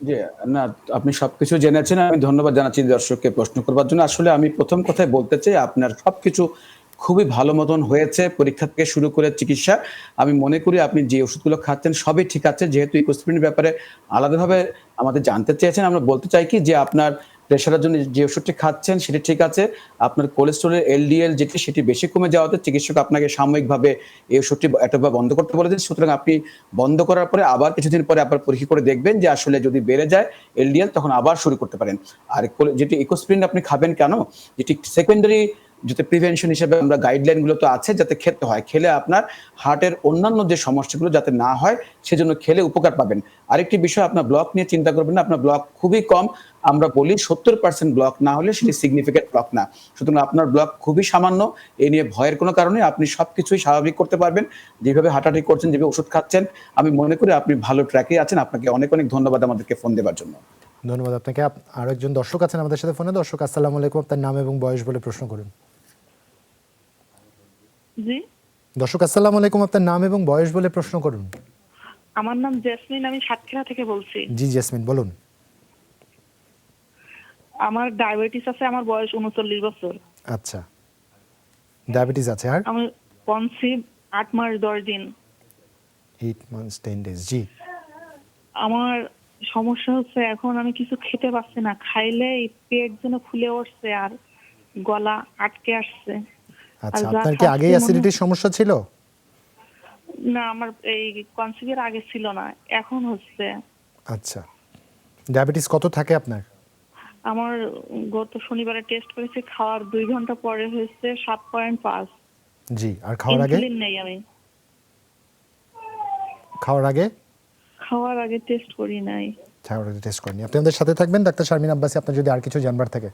S2: জি, না, আপনি সবকিছু জেনেছেন। আমি ধন্যবাদ জানাচ্ছি দর্শককে প্রশ্ন করবার জন্য। আসলে আমি প্রথম কথায় বলতে চাই, আপনার সবকিছু খুবই ভালো মতন হয়েছে, পরীক্ষা থেকে শুরু করে চিকিৎসা। আমি মনে করি আপনি যে ওষুধগুলো খাচ্ছেন সবই ঠিক আছে। যেহেতু ইকোস্প্রিনের ব্যাপারে আলাদাভাবে আমাদের জানতে চেয়েছেন, আমরা বলতে চাই কি যে আপনার প্রেশারের জন্য যে ওষুধটি খাচ্ছেন সেটি ঠিক আছে, আপনার কোলেস্টেরলের এলডিএল যেটি সেটি বেশি কমে যাওয়াতে চিকিৎসক আপনাকে সাময়িকভাবে এই ওষুধটি একটাবার বন্ধ করতে বলেছেন। সুতরাং আপনি বন্ধ করার পরে আবার কিছুদিন পরে আবার পরীক্ষা করে দেখবেন যে আসলে যদি বেড়ে যায় এলডিএল তখন আবার শুরু করতে পারেন। আর যেটি ইকোস্প্রিন আপনি খাবেন কেন, যেটি সেকেন্ডারি যাতে প্রিভেনশন হিসেবে আমরা গাইডলাইন গুলো তো আছে যাতে খেতে হয়, খেলে আপনার হার্টের অন্যান্য যে সমস্যাগুলো যাতে না হয় সেজন্য খেলে উপকার পাবেন। আরেকটি বিষয়, আপনার ব্লক নিয়ে চিন্তা করবেন না, আপনার ব্লক খুবই কম, আমরা বলি 70% ব্লক না হলে সেটি সিগনিফিকেন্ট ব্লক না। সুতরাং আপনার ব্লক খুবই সামান্য, এ নিয়ে ভয়ের কোনো কারণে, আপনি সবকিছুই স্বাভাবিক করতে পারবেন। যেভাবে হাঁটাহাঁটি করছেন, যেভাবে ওষুধ খাচ্ছেন, আমি মনে করি আপনি ভালো ট্র্যাকে আছেন। আপনাকে অনেক অনেক ধন্যবাদ আমাদেরকে ফোন দেওয়ার জন্য।
S1: ধন্যবাদ আপনাকে। আরো একজন দর্শক আছেন আমাদের সাথে ফোনে। দর্শক আসসালামু আলাইকুম, আপনার নাম এবং বয়স বলে প্রশ্ন করুন।
S7: জি,
S1: দর্শক আসসালামু আলাইকুম, আপনার নাম এবং বয়স বলে প্রশ্ন করুন।
S7: আমার নাম জেসমিন, আমি সাতক্ষীরা থেকে বলছি।
S1: জি জেসমিন বলুন।
S7: আমার ডায়াবেটিস আছে, আমার বয়স 39 বছর।
S1: আচ্ছা, ডায়াবেটিস আছে, আর
S7: আমি কনসিভ 8 মাস 10 দিন।
S1: 8 months 10 days। জি,
S7: আমার সমস্যা হচ্ছে এখন আমি কিছু খেতে পারছি না, খাইলে পেট যেন ফুলে উঠছে আর গলা আটকে আসছে।
S1: আচ্ছা,
S7: আর যা
S1: আপনার কি
S7: খাচ্ছি
S1: আগে
S7: মনে-
S1: অ্যাসিডিটির সমস্যা ছিল?
S7: না, আমার এই কনসিভের আগে ছিল না, এখন হচ্ছে।
S1: আচ্ছা, ডায়াবেটিস কত থাকে আপনার?
S7: আমার গত শনিবারে টেস্ট করেছি, খাওয়ার 2 ঘন্টা পরে হয়েছে 7.5।
S1: জি, আর খাওয়ার আগে?
S7: ইনসুলিন নেই আমি।
S1: খাওয়ার আগে?
S7: খাওয়ার আগে টেস্ট করি নাই।
S1: খাওয়ার আগে টেস্ট করেনি। আপনি আমাদের সাথে থাকবেন ডাক্তার শারমিন আব্বাসী, আপনার যদি আর কিছু জানবার থাকে।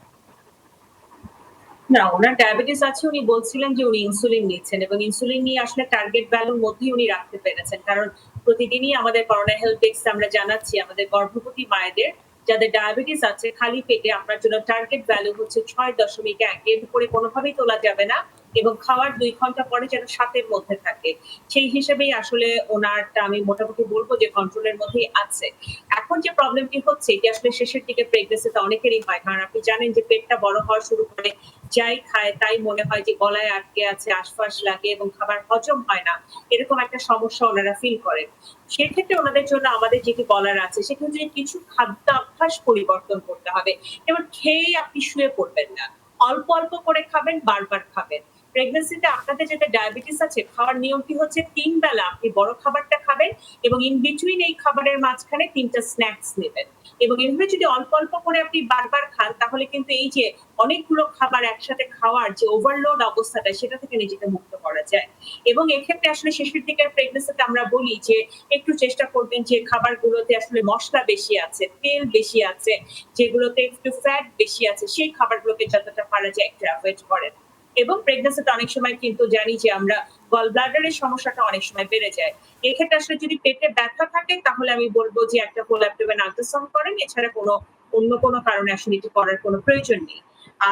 S4: না, ওনার ডায়াবেটিস আছে, উনি বলছিলেন যে উনি ইনসুলিন নিচ্ছেন এবং ইনসুলিন নিয়ে আসলে টার্গেট ভ্যালুর মধ্যেই উনি রাখতে পেরেছেন। কারণ প্রতিদিনই আমাদের করোনা হেলথ ডেস্ক আমরা জানাচ্ছি আমাদের গর্ভবতী মায়েদের যাদের ডায়াবেটিস আছে খালি পেটে আপনার জন্য টার্গেট ভ্যালু হচ্ছে 6.1, এর উপরে কোনোভাবেই তোলা যাবে না এবং খাওয়ার 2 ঘন্টা পরে যেন 7-এর মধ্যে থাকে। সেই হিসেবেই আসলে ওনারটা আমি মোটামুটি বলবো যে কন্ট্রোলের মধ্যেই আছে। এখন যে প্রবলেমটি হচ্ছে এটি আসলে শেষের দিকে প্রেগন্যান্সিতে অনেকেরই হয়, কারণ আপনি জানেন যে পেটটা বড় হওয়া শুরু করে, যাই খায় তাই মনে হয় যে গলায় আটকে আছে, আশপাশ লাগে এবং খাবার হজম হয় না, এরকম একটা সমস্যা ওনারা ফিল করেন। সেক্ষেত্রে ওনাদের জন্য আমাদের যেটি বলার আছে সেটি হচ্ছে কিছু খাদ্যাভ্যাস পরিবর্তন করতে হবে। যেমন খেয়ে আপনি শুয়ে পড়বেন না, অল্প অল্প করে খাবেন, বারবার খাবেন। প্রেগন্যান্সিতে আপনাদের যেটা ডায়াবেটিস আছে খাওয়ার নিয়মটি হচ্ছে 3 বেলা আপনি বড় খাবারটা খাবেন এবং ইন বিটুইন এই খাবারের মাঝখানে 3টা স্ন্যাক্স নেবেন এবং এভাবে যদি অল্প অল্প করে আপনি বারবার খান তাহলে কিন্তু এই যে অনেকগুলো খাবার একসাথে খাওয়ার যে ওভারলোড অবস্থাটা সেটা থেকে নিজেকে মুক্ত করা যায়। এবং এক্ষেত্রে আসলে শেষের দিকের প্রেগন্যান্সিতে আমরা বলি যে একটু চেষ্টা করবেন যে খাবারগুলোতে আসলে মশলা বেশি আছে, তেল বেশি আছে, যেগুলোতে একটু ফ্যাট বেশি আছে সেই খাবারগুলোকে যতটা পারা যায় একটু অ্যাভয়েড করেন। এবং প্রেগন্যান্সিতে অনেক সময় কিন্তু জানি যে আমরা গল ব্লাডারের সমস্যাটা অনেক সময় বেড়ে যায়। এক্ষেত্রে আসলে যদি পেটে ব্যথা থাকে তাহলে আমি বলবো যে একটা ফুল অ্যাবডোমেন আল্ট্রাসাউন্ড করেন, এছাড়া অন্য কোনো কারণে আসলে এটি করার কোনো প্রয়োজন নেই।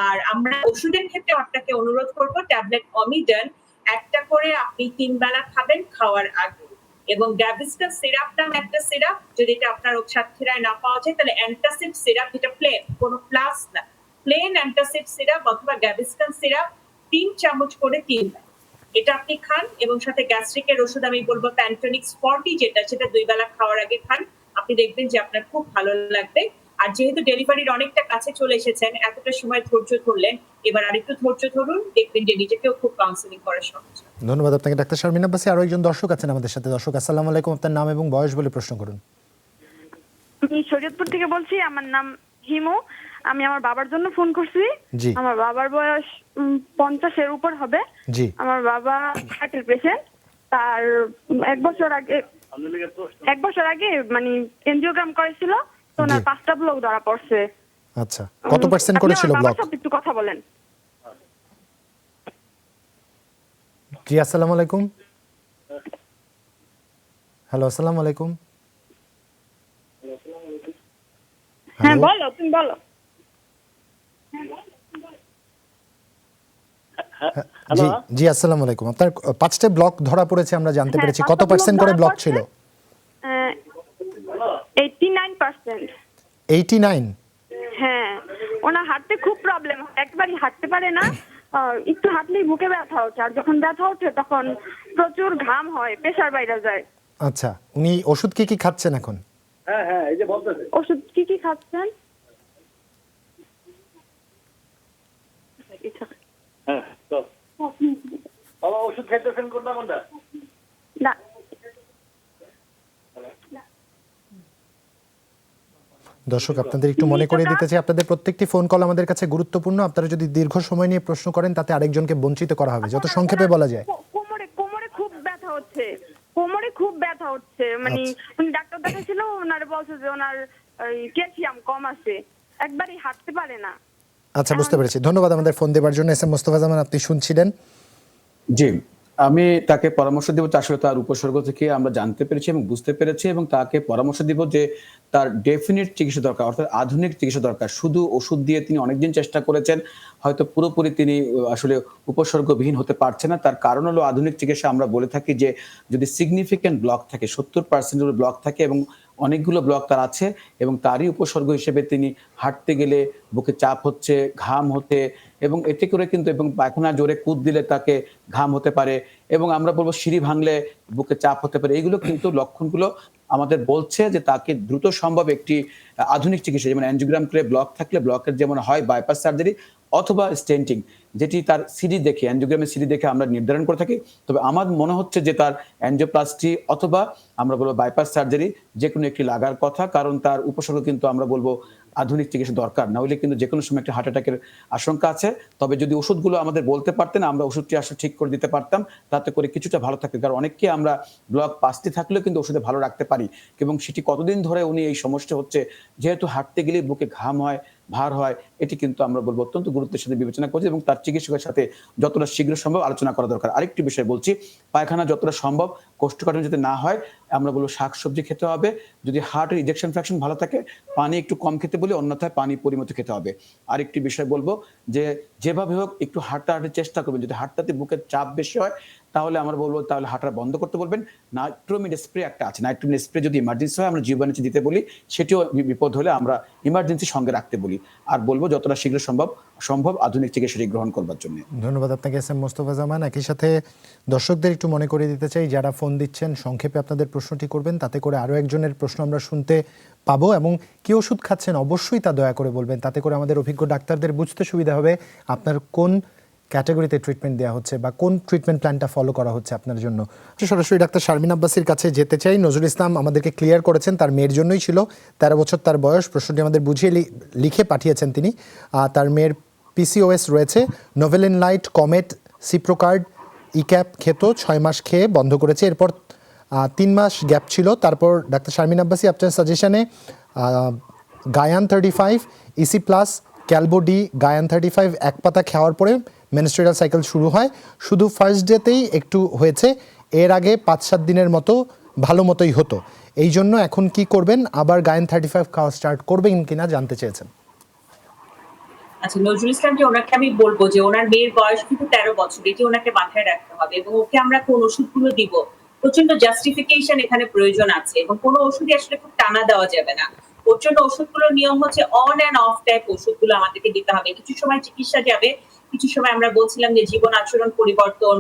S4: আর আমরা ওষুধের ক্ষেত্রে আপনাকে অনুরোধ করব ট্যাবলেট অমিডান একটা করে আপনি 3 বেলা খাবেন খাওয়ার আগে এবং গ্যাভিস্টান সিরাপ নাম একটা সিরাপ, যদি এটা আপনার সাতক্ষীরায় না পাওয়া যায় তাহলে অ্যান্টাসিড সিরাপ, যেটা প্লেন, কোনো প্লাস না, প্লেন অ্যান্টাসিড সিরাপ অথবা গ্যাভিস্টান সিরাপ 3 চামচ করে 3 বেলা এটা আপনি খান এবং সাথে গ্যাস্ট্রিকের ওষুধ আমি বলবো প্যান্টোনিক্স 40 সেটা 2 বেলা খাওয়ার আগে খান। আপনি দেখবেন যে আপনার খুব ভালো লাগবে। আর যেহেতু ডেলিভারির অনেকটা কাছে চলে এসেছেন, এতটা সময় ধৈর্য ধরলেন, এবার আরেকটু ধৈর্য ধরুন, দেখবেন যে নিজেকেও খুব কাউন্সেলিং করা সহজ।
S1: ধন্যবাদ আপনাকে ডাক্তার শারমিন আব্বাসী। আরো একজন দর্শক আছেন আমাদের সাথে। দর্শক আসসালামু আলাইকুম, আপনার নাম এবং বয়স বলে প্রশ্ন করুন।
S8: আমি শরীয়তপুর থেকে বলছি, আমার নাম হিমু। আমি আমার বাবার জন্য ফোন করছি।
S1: জি।
S8: আমার বাবার বয়স 50-এর উপর হবে।
S1: জি।
S8: আমার বাবা হার্টের পেশেন্ট। তার 1 বছর আগে মানে এনজিওগ্রাম করেছিল, তো ওনার 5টা ব্লক ধরা পড়ছে।
S1: আচ্ছা, কত পার্সেন্ট করেছিল ব্লক?
S8: আপনি একটু কথা বলেন।
S1: জি, আসসালামু আলাইকুম। হ্যালো, আসসালামু আলাইকুম।
S8: হ্যাঁ বলো, তুমি বলো।
S1: জি জি, আসসালামু আলাইকুম। আপনার 5টা ব্লক ধরা পড়েছে আমরা জানতে
S8: হ্যাঁ,
S1: পেরেছি।
S8: 5টা
S1: কত পার্সেন্ট
S8: ব্লক
S1: করে
S8: ধরা
S1: ব্লক
S8: পড়ছে।
S1: ছিল?
S8: 89%।
S1: 89?
S8: হ্যাঁ, ওনার হাঁটতে খুব প্রবলেম, একবারই হাঁটতে পারে না। একটু হাঁটলেই বুকে ব্যথা হচ্ছে, আর যখন ব্যথা ওঠে তখন প্রচুর ঘাম হয়, প্রেসার বাইরে যায়।
S1: আচ্ছা, উনি ওষুধ কি কি খাচ্ছেন এখন?
S8: ওষুধ কি কি খাচ্ছেন? চিকিৎসা
S9: হ্যাঁ বাবা ওষুধ খাইতেছেন কোনটা কোনটা?
S8: না
S1: দর্শক, আপনাদের একটু মনে করিয়ে দিতে চাই, আপনাদের প্রত্যেকটি ফোন কল আমাদের কাছে গুরুত্বপূর্ণ। আপনারা যদি দীর্ঘ সময় নিয়ে প্রশ্ন করেন তাতে আরেকজনকে বঞ্চিত করা হবে। যত সংক্ষেপে বলা যায়।
S8: কোমরে খুব ব্যথা হচ্ছে, কোমরে খুব ব্যথা হচ্ছে, মানে উনি ডাক্তার দেখাইছিল, ওনারে বলছে যে ওনার ক্যালসিয়াম কম আছে, একবারই হাঁটতে পারে না।
S1: আচ্ছা, বুঝতে পেরেছি। ধন্যবাদ আমাদের ফোন দেওয়ার জন্য। এস এম মোস্তফা জামান, আপনি শুনছিলেন।
S2: জি, আমি তাকে পরামর্শ দিব যে আসলে তার উপসর্গ থেকে আমরা জানতে পেরেছি এবং বুঝতে পেরেছি, এবং তাকে পরামর্শ দিব যে তার ডেফিনিট চিকিৎসা দরকার, অর্থাৎ আধুনিক চিকিৎসা দরকার। শুধু ওষুধ দিয়ে তিনি অনেকদিন চেষ্টা করেছেন, হয়তো পুরোপুরি তিনি আসলে উপসর্গবিহীন হতে পারছে না। তার কারণ হলো আধুনিক চিকিৎসা আমরা বলে থাকি যে যদি সিগনিফিক্যান্ট ব্লক থাকে, 70% ব্লক থাকে এবং অনেকগুলো ব্লক তার আছে, এবং তারই উপসর্গ হিসেবে তিনি হাঁটতে গেলে বুকে চাপ হচ্ছে, ঘাম হতে, এবং এতে করে কিন্তু এবং পায়খানা জোরে কুদ দিলে তাকে ঘাম হতে পারে, এবং আমরা বলবো সিঁড়ি ভাঙলে বুকে চাপ হতে পারে। এইগুলো কিন্তু লক্ষণগুলো আমাদের বলছে যে তাকে দ্রুত সম্ভব একটি আধুনিক চিকিৎসা, যেমন অ্যাঞ্জিওগ্রাম করে ব্লক থাকলে ব্লকের যেমন হয় বাইপাস সার্জারি অথবা স্টেন্টিং, যেটি তার সিডি দেখে, অ্যাঞ্জিওগ্রামের সিডি দেখে আমরা নির্ধারণ করে থাকি। তবে আমার মনে হচ্ছে যে তার অ্যাঞ্জিওপ্লাস্টি অথবা আমরা বলবো বাইপাস সার্জারি যে কোনো একটি লাগার কথা, কারণ তার উপসর্গ কিন্তু আমরা বলবো আধুনিক চিকিৎসা দরকার। না হলে কিন্তু যে কোনো সময় একটা হার্ট অ্যাটাকের আশঙ্কা আছে। তবে যদি ওষুধগুলো আমাদের বলতে পারতেন, আমরা ওষুধটি আসলে ঠিক করে দিতে পারতাম, তাতে করে কিছুটা ভালো থাকবে। কারণ অনেককে আমরা ব্লক 5টি থাকলেও কিন্তু ওষুধে ভালো রাখতে পারি, এবং সেটি কতদিন ধরে উনি এই সমস্যা হচ্ছে, যেহেতু হাঁটতে গেলে বুকে ঘাম হয়, ভার হয়, এটি কিন্তু আমরা বলবো অত্যন্ত গুরুত্বের সাথে বিবেচনা করছি, এবং তার চিকিৎসকের সাথে যতটা শীঘ্র সম্ভব আলোচনা করা দরকার। আরেকটি বিষয় বলছি, পায়খানা যতটা সম্ভব কোষ্ঠকাঠিন্য যাতে না হয়, আমরা বলবো শাকসবজি খেতে হবে। যদি হার্টের ইজেকশন ফ্র্যাকশন ভালো থাকে, পানি একটু কম খেতে বলি, অন্যথায় পানি পরিমিত খেতে হবে। আরেকটি বিষয় বলবো যে যেভাবে হোক একটু হাঁটার চেষ্টা করবেন। যদি হাঁটতে বুকের চাপ বেশি হয় তাহলে আমরা বলবো তাহলে হাঁটা বন্ধ করতে বলবেন। নাইট্রোমিড স্প্রে একটা আছে, নাইট্রোমিড স্প্রে যদি ইমার্জেন্সি হয় আমরা জীবাণুতে দিতে বলি, সেটিও বিপদ হলে আমরা ইমার্জেন্সি সঙ্গে রাখতে বলি। আর বলবো যতটা শীঘ্র সম্ভব আধুনিক চিকিৎসাটি গ্রহণ করবার জন্য।
S1: ধন্যবাদ আপনাকে এস এম মোস্তফা জামান। একই সাথে দর্শকদের একটু মনে করিয়ে দিতে চাই, যারা ফোন দিচ্ছেন সংক্ষেপে আপনাদের প্রশ্নটি করবেন, তাতে করে আরও একজনের প্রশ্ন আমরা শুনতে পাবো, এবং কি ওষুধ খাচ্ছেন অবশ্যই তা দয়া করে বলবেন, তাতে করে আমাদের অভিজ্ঞ ডাক্তারদের বুঝতে সুবিধা হবে আপনার কোন ক্যাটাগরিতে ট্রিটমেন্ট দেওয়া হচ্ছে বা কোন ট্রিটমেন্ট প্ল্যানটা ফলো করা হচ্ছে আপনার জন্য। সরাসরি ডাক্তার শারমিন আব্বাসীর কাছে যেতে চাই। নজরুল ইসলাম আমাদেরকে ক্লিয়ার করেছেন তার মেয়ের জন্যই ছিল, 13 বছর তার বয়স। প্রশ্নটি আমাদের বুঝিয়ে লিখে পাঠিয়েছেন তিনি। তার মেয়ের পিসিওএস রয়েছে, নোভেলিন লাইট, কমেট, সিপ্রোকার্ড, ইক্যাপ খেত, 6 মাস খেয়ে বন্ধ করেছে, এরপর 3 মাস গ্যাপ ছিল। তারপর ডাক্তার শারমিন আব্বাসী আপনার সাজেশনে গায়ান 35, ইসি প্লাস, ক্যালবোডি, গায়ান 35 এক পাতা খাওয়ার পরে মেনস্ট্রুয়াল সাইকেল শুরু হয়। শুধু ফার্স্ট ডেতেই একটু হয়েছে, এর আগে 5-7 দিনের মতো ভালো মতোই হতো। এই জন্য এখন কি করবেন, আবার গায়ান 35 খাওয়া স্টার্ট করবেন কিনা জানতে চেয়েছেন।
S4: আচ্ছা, নজরুল ইসলামকে ওনাকে আমি বলবো যে ওনার মেয়ের বয়স কিন্তু 13 বছর, এটি ওনাকে মাথায় রাখতে হবে, এবং ওকে আমরা কোন ওষুধগুলো দিব প্রচন্ড জাস্টিফিকেশন এখানে প্রয়োজন আছে, এবং কোনো ওষুধই আসলে খুব টানা দেওয়া যাবে না। ওর জন্য ওষুধগুলোর নিয়ম হচ্ছে অন অ্যান্ড অফ টাইপ ওষুধগুলো আমাদেরকে দিতে হবে। কিছু সময় চিকিৎসা যাবে, কিছু সময় আমরা বলছিলাম যে জীবন আচরণ পরিবর্তন,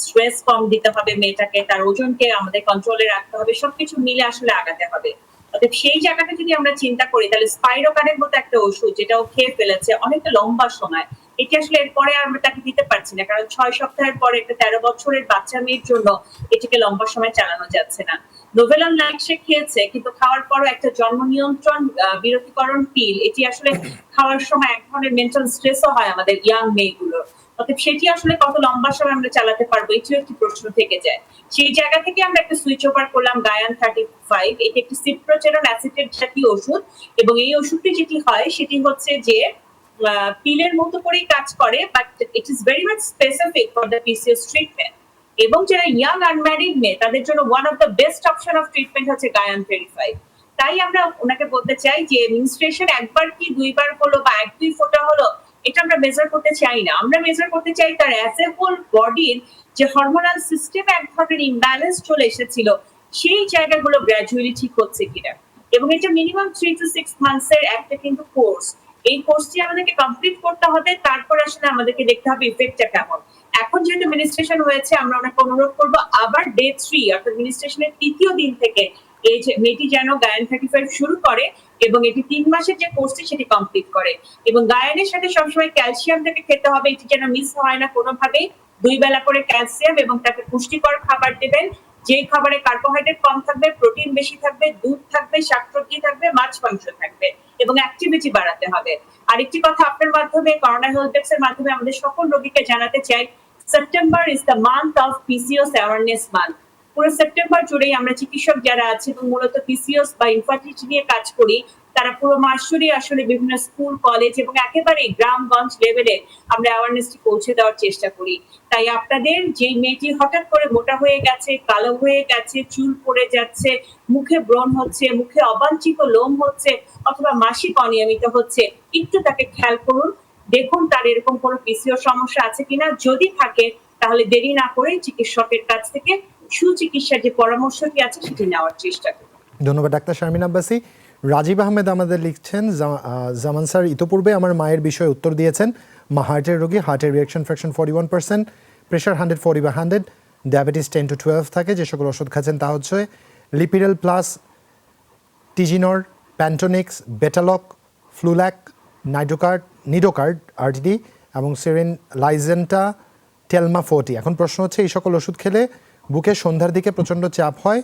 S4: স্ট্রেস কম দিতে হবে মেয়েটাকে, তার ওজনকে আমাদের কন্ট্রোলে রাখতে হবে, সবকিছু মিলে আসলে আগাতে হবে। অতএব সেই জায়গাটা যদি আমরা চিন্তা করি, তাহলে স্পাইরোকানের মতো একটা ওষুধ যেটা ও খেয়ে ফেলেছে অনেকটা লম্বা সময়, এটি আসলে এরপরে আমরা তাকে দিতে পারছি না, কারণ 6 সপ্তাহের পরে একটা 13 বছরের বাচ্চা মেয়ের জন্য এটিকে লম্বা সময় চালানো যাচ্ছে না। নোভেলন লাইট সে খেয়েছে, কিন্তু খাওয়ার পরও একটা জন্ম নিয়ন্ত্রণ বিরতিকরণ পিল, এটি আসলে খাওয়ার সময় এক ধরনের মেন্টাল স্ট্রেসও হয় আমাদের ইয়াং মেয়েগুলোর। অতএব সেটি আসলে কত লম্বা সময় আমরা চালাতে পারবো, এটিও একটি প্রশ্ন থেকে যায়। সেই জায়গা থেকে আমরা একটা সুইচ ওভার করলাম গায়ান 35। এটি একটি সিপ্রোচেরন অ্যাসিটেট জাতীয় ওষুধ, এবং এই ওষুধটি যেটি হয় সেটি হচ্ছে যে পিলের মতো করেই কাজ করে, but it is very much specific for the PCOS treatment. এবং যারা ইয়াং আনম্যারিড মেয়ে তাদের জন্য one of the best option of treatment হচ্ছে গায়ান 35। তাই আমরা ওনাকে বলতে চাই যে মেনস্ট্রুয়েশন একবার কি 2বার হলো বা 1-2 ফোঁটা হলো, এটা আমরা মেজার করতে চাই না। আমরা মেজার করতে চাই তার অ্যাজ এ হোল বডির যে হরমোনাল সিস্টেমে এক ধরনের ইমব্যালেন্স চলে এসেছিল, সেই জায়গাগুলো গ্র্যাজুয়ালি ঠিক হচ্ছে কিনা। এবং এটা মিনিমাম 3 to 6 মান্থসের একটা কিন্তু কোর্স। এই কোর্সটি আমাদেরকে কমপ্লিট করতে হবে, তারপর আসলে আমাদেরকে দেখতে হবে ইফেক্টটা কেমন। এখন যেহেতু মিনিস্ট্রেশন হয়েছে, আমরা ওনাকে অনুরোধ করবো আবার ডে 3 অর্থাৎ মিনিস্ট্রেশনের 3য় দিন থেকে এই যে মেয়েটি যেন গায়ান 35 শুরু করে এবং এটি 3 মাসের যে কোর্সটি সেটি কমপ্লিট করে এবং গায়ানের সাথে সবসময় ক্যালসিয়ামটাকে খেতে হবে, এটি যেন মিস হয় না কোনোভাবেই। 2 বেলা করে ক্যালসিয়াম এবং তাকে পুষ্টিকর খাবার দেবেন, যে খাবারে কার্বোহাইড্রেট কম থাকবে, প্রোটিন বেশি থাকবে, দুধ থাকবে, শাকসবজি থাকবে, মাছ মাংস থাকবে এবং অ্যাক্টিভিটি বাড়াতে হবে। আরেকটি কথা আপনার মাধ্যমে করোনা হেলথ ডেস্কের মাধ্যমে আমাদের সকল রোগীকে জানাতে চাই, September is the month of PCOS awareness month. পুরো সেপ্টেম্বর জুড়েই আমরা চিকিৎসক যারা আছে এবং মূলত পিসিওস বা ইনফার্টিলিটি নিয়ে কাজ করি, তারা পুরো মাস জুড়ে আসলে বিভিন্ন স্কুল, কলেজ এবং একেবারে গ্রামগঞ্জ লেভেলে আমরা অ্যাওয়ারনেসটি পৌঁছে দেওয়ার চেষ্টা করি। তাই আপনাদের যে মেয়েটি হঠাৎ করে মোটা হয়ে গেছে, কালো হয়ে গেছে, চুল পড়ে যাচ্ছে, মুখে ব্রণ হচ্ছে, মুখে অবাঞ্ছিত লোম হচ্ছে অথবা মাসিক অনিয়মিত হচ্ছে, একটু তাকে খেয়াল করুন, দেখুন তার এরকম কোনো পিসিও সমস্যা আছে কিনা। যদি থাকে তাহলে দেরি না করে চিকিৎসকের কাছ থেকে সুচিকিৎসার যে পরামর্শটি আছে সেটি নেওয়ার চেষ্টা করুন।
S1: ধন্যবাদ ডাক্তার শারমিন আব্বাসী। রাজীব আহমেদ আমাদের লিখছেন, জামান স্যার ইতোপূর্বে আমার মায়ের বিষয়ে উত্তর দিয়েছেন। মা হার্টের রোগী, হার্টের reaction fraction 41%, pressure 140/100, diabetes 10 to 12 থাকে। যে সকল ওষুধ খাচ্ছেন তা হচ্ছে লিপিডেল প্লাস, টিজিনর, প্যান্টোনিক্স, বেটালক, ফ্লুল্যাক, নিডোকার্ড আরটিডি এবং সেরিন লাইজেন্টা, টেলমা 40। এখন প্রশ্ন হচ্ছে, এই সকল ওষুধ খেলে বুকে সন্ধ্যার দিকে প্রচণ্ড চাপ হয়,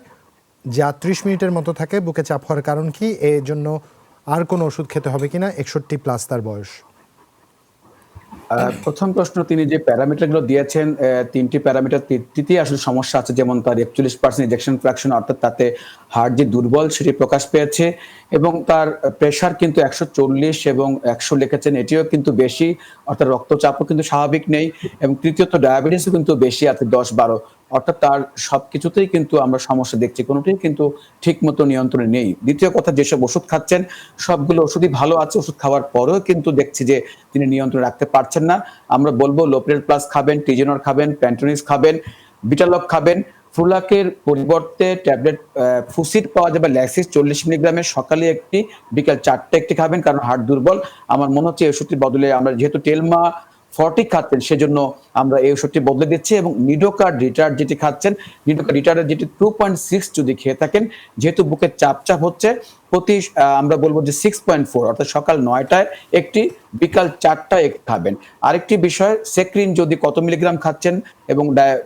S1: যা 30 মিনিটের মতো থাকে। বুকে চাপ হওয়ার কারণ কি? এর জন্য আর কোনো ওষুধ খেতে হবে কিনা? 61+ তার বয়স।
S2: প্রথম প্রশ্ন, তিনি যে প্যারামিটারগুলো দিয়েছেন, 3টি প্যারামিটার, 3টিতেই আসলে সমস্যা আছে। যেমন তার 41% ইনজেকশন ফ্র্যাকশন, অর্থাৎ তাতে হার্ট যে দুর্বল সেটি প্রকাশ পেয়েছে, এবং তার প্রেশার কিন্তু 140 এবং 100 লিখেছেন, এটিও কিন্তু বেশি, অর্থাৎ রক্তচাপও কিন্তু স্বাভাবিক নেই, এবং তৃতীয়ত ডায়াবেটিসও কিন্তু বেশি আছে 10-12, অর্থাৎ তার সবকিছুতেই কিন্তু আমরা সমস্যা দেখছি, কোনোটাই কিন্তু ঠিক মতো নিয়ন্ত্রণে নেই। দ্বিতীয় কথা, যেসব ওষুধ খাচ্ছেন সবগুলো ওষুধই ভালো আছে, ওষুধ খাওয়ার পরেও কিন্তু দেখছি যে তিনি নিয়ন্ত্রণ রাখতে পারছেন না। আমরা বলবো লোপ্রেল প্লাস খাবেন, টিজেনর খাবেন, প্যান্টোনিক্স খাবেন, বিটালক খাবেন। ফ্লুলাকের পরিবর্তে ট্যাবলেট ফুসিড পাওয়া যাবে, ল্যাক্সিস 40 মিলিগ্রামের, সকালে একটি, বিকাল 4টে একটি খাবেন, কারণ হার্ট দুর্বল। আমার মনে হচ্ছে এই ওষুধটির বদলে আমরা যেহেতু টেলমা 40 খাচ্ছেন সেজন্য আমরা এই ওষুধটি বদলে দিচ্ছি, এবং নিডোকার্ড রিটার্ড যেটি খাচ্ছেন, নিডোকার্ড রিটার্ডের যেটি 2.6 যদি খেয়ে থাকেন, যেহেতু বুকে চাপ হচ্ছে, প্রতি আমরা বলবো যে 6.4, অর্থাৎ সকাল 9টায় একটি, বিকাল 4টায় একটি খাবেন। আরেকটি বিষয়, সেক্রিন যদি কত মিলিগ্রাম খাচ্ছেন, এবং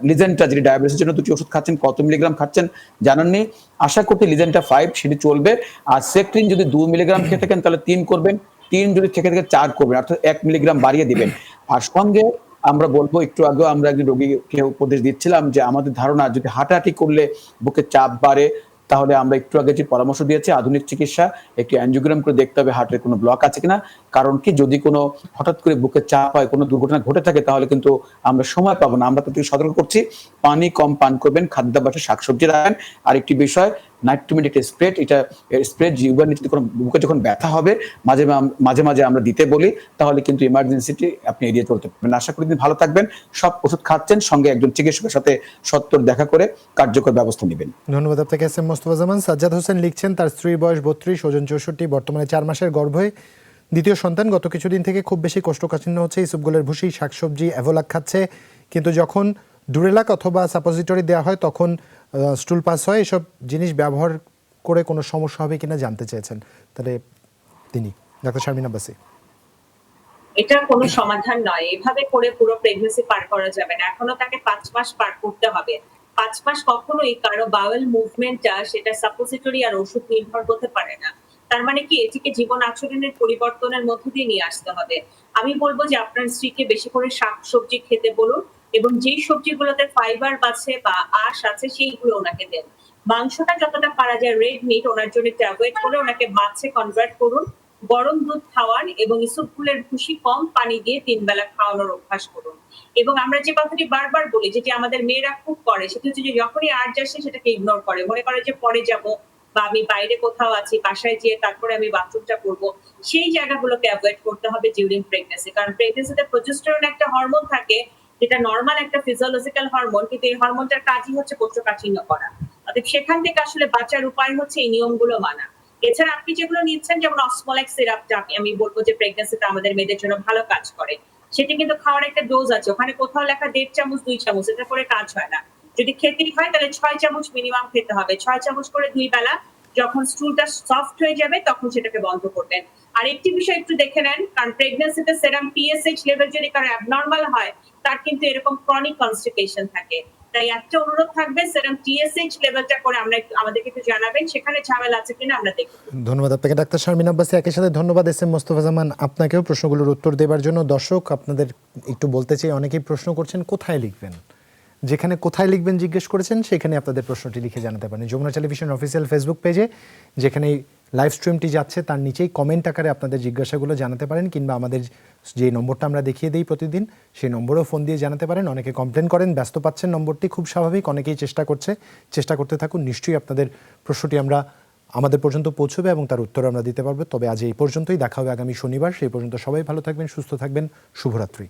S2: লিজেন্টা যেটি ডায়াবেটিসের জন্য 2টি ওষুধ খাচ্ছেন, কত মিলিগ্রাম খাচ্ছেন জানাননি। আশা করতে লিজেন্টা 5 সেটি চলবে, আর সেক্রিন যদি 2 মিলিগ্রাম খেয়ে থাকেন তাহলে 3 করবেন, 3 যদি থেকে 4 করবেন, অর্থাৎ 1 মিলিগ্রাম বাড়িয়ে দিবেন। আর সঙ্গে আমরা বলবো, একটু আগেও আমরা একজন রোগীকে উপদেশ দিচ্ছিলাম যে আমাদের ধারণা যদি হাঁটাহাঁটি করলে বুকে চাপ বাড়ে, তাহলে আমরা একটু আগে যে পরামর্শ দিয়েছি আধুনিক চিকিৎসা, একটি অ্যানজিওগ্রাম করে দেখতে হবে হার্টের কোনো ব্লক আছে কিনা। কারণ কি, যদি কোনো হঠাৎ করে বুকে চাপ হয়, কোনো দুর্ঘটনা ঘটে থাকে, তাহলে কিন্তু আমরা সময় পাবো না। আমরা তাদেরকে সতর্ক করছি, পানি কম পান করবেন, খাদ্যাভ্যাসে শাকসবজি রাখেন। আরেকটি বিষয়, নাইট্রোমেট একটা স্প্রে, এটা স্প্রে জিহ্বার নিচে কোনো বুকে যখন ব্যথা হবে মাঝে মাঝে আমরা দিতে বলি, তাহলে কিন্তু ইমার্জেন্সিটি আপনি এড়িয়ে চলতে পারবেন। আশা করি ভালো থাকবেন, সব ওষুধ খাচ্ছেন, সঙ্গে একজন চিকিৎসকের সাথে সত্তর দেখা করে কার্যকর ব্যবস্থা নেবেন।
S1: ধন্যবাদ আপনাকে এস এম মোস্তফা জামান। সাজ্জাদ হোসেন লিখছেন, তার স্ত্রীর বয়স 32, ওজন 64, বর্তমানে 4 মাসের গর্ভে, দ্বিতীয় সন্তান। গত কিছুদিন থেকে খুব বেশি কোষ্ঠকাঠিন্য হচ্ছে, ইসবগুলের ভুসি, শাকসবজি, অ্যাভোলাক খাচ্ছে, কিন্তু যখন ডুরেলাক অথবা সাপোজিটরি দেওয়া হয় তখন স্টুল পাস হয়। এসব জিনিস ব্যবহার করে কোনো সমস্যা হবে কিনা জানতে চেয়েছেন তাহলে তিনি, ডাক্তার শারমিন আব্বাসী।
S4: এটা কোনো সমাধান নয়, এভাবে করে পুরো প্রেগন্যান্সি পার করা যাবে না। এখনো তাকে 5 মাস পার করতে হবে। 5 মাস কখনোই কারো বাওয়েল মুভমেন্টটা সেটা সাপোজিটরি আর ওষুধ নির্ভর হতে পারে না। তার মানে কি, এটিকে জীবন আচরণের পরিবর্তনের মধ্য দিয়ে নিয়ে আসতে হবে। আমি বলবো যে আপনার স্ত্রীকে বেশি করে শাকসবজি খেতে বলুন, এবং যেই সবজিগুলোতে ফাইবার আছে বা আঁশ আছে সেইগুলো ওনাকে দেন। মাংসটা যতটা পারা যায় রেড মিট ওনার জন্য অ্যাভয়েড করে ওনাকে মাছে কনভার্ট করুন। গরম দুধ খাওয়ান এবং ইসবগুলের ভুসি কম পানি দিয়ে 3 বেলা খাওয়ানোর অভ্যাস করুন। এবং আমরা যে কথাটি বারবার বলি, যেটি আমাদের মেয়েরা খুব করে, সেটি হচ্ছে যে যখনই আর্জ আসে সেটাকে ইগনোর করে, মনে করে যে পরে যাব, বা আমি বাইরে কোথাও আছি, বাসায় যেয়ে তারপরে আমি বাথরুমটা করবো। সেই জায়গাগুলোকে অ্যাভয়েড করতে হবে ডিউরিং প্রেগন্যান্সি, কারণ প্রেগন্যান্সিতে প্রোজেস্টেরন একটা হরমোন থাকে, যেটা নর্মাল একটা ফিজিওলজিক্যাল হরমোন, কিন্তু এই হরমোনটার কাজই হচ্ছে কোষ্ঠকাঠিন্য করা। অতএব সেখান থেকে আসলে বাঁচার উপায় হচ্ছে এই নিয়মগুলো মানা। এছাড়া আপনি যেগুলো নিচ্ছেন, যেমন অসমোলাক্স সিরাপটা, আমি বলবো যে প্রেগন্যান্সিতে আমাদের মেয়েদের জন্য ভালো কাজ করে। সেটা কিন্তু খাওয়ার একটা ডোজ আছে, ওখানে কোথাও লেখা 1.5 চামচ 2 চামচ, এটা করে কাজ হয় না। যদি খেতেই হয় তাহলে 6 চামচ মিনিমাম খেতে হবে, 6 চামচ করে 2 বেলা। যখন স্টুলটা সফট হয়ে যাবে তখন সেটাকে বন্ধ করবেন। আর একটি বিষয় একটু দেখে নেন, কারণ প্রেগন্যান্সিতে সেরাম টিএসএইচ লেভেল যদি কারো অ্যাবনর্মাল হয়, তার কিন্তু এরকম ক্রনিক কনস্টিপেশন থাকে। তাই একটা অনুরোধ থাকবে, সেরাম টিএসএইচ লেভেলটা করে আমরা আমাদেরকে একটু জানাবেন, সেখানে ঝামেলা আছে কিনা আমরা দেখব।
S1: ধন্যবাদ আপনাকে ডাক্তার শারমিন আব্বাসী। একই সাথে ধন্যবাদ এস এম মোস্তফা জামান আপনাকেও প্রশ্নগুলোর উত্তর দেওয়ার জন্য। দর্শক, আপনাদের একটু বলতে চাই, অনেকেই প্রশ্ন করছেন কোথায় লিখবেন, যেখানে কোথায় লিখবেন জিজ্ঞেস করেছেন, সেখানে আপনাদের প্রশ্নটি লিখে জানাতে পারেন যমুনা টেলিভিশন অফিসিয়াল ফেসবুক পেজে, যেখানে লাইভ স্ট্রিমটি যাচ্ছে তার নিচেই কমেন্ট আকারে আপনাদের জিজ্ঞাসাগুলো জানাতে পারেন, কিংবা আমাদের যে নম্বরটা আমরা দেখিয়ে দিই প্রতিদিন সেই নম্বরেও ফোন দিয়ে জানাতে পারেন। অনেকে কমপ্লেন করেন ব্যস্ত পাচ্ছেন নম্বরটি, খুব স্বাভাবিক, অনেকেই চেষ্টা করতে থাকুন। নিশ্চয়ই আপনাদের প্রশ্নটি আমাদের পর্যন্ত পৌঁছবে এবং তার উত্তর আমরা দিতে পারবো। তবে আজ এই পর্যন্তই, দেখা হবে আগামী শনিবার। সেই পর্যন্ত সবাই ভালো থাকবেন, সুস্থ থাকবেন, শুভরাত্রি।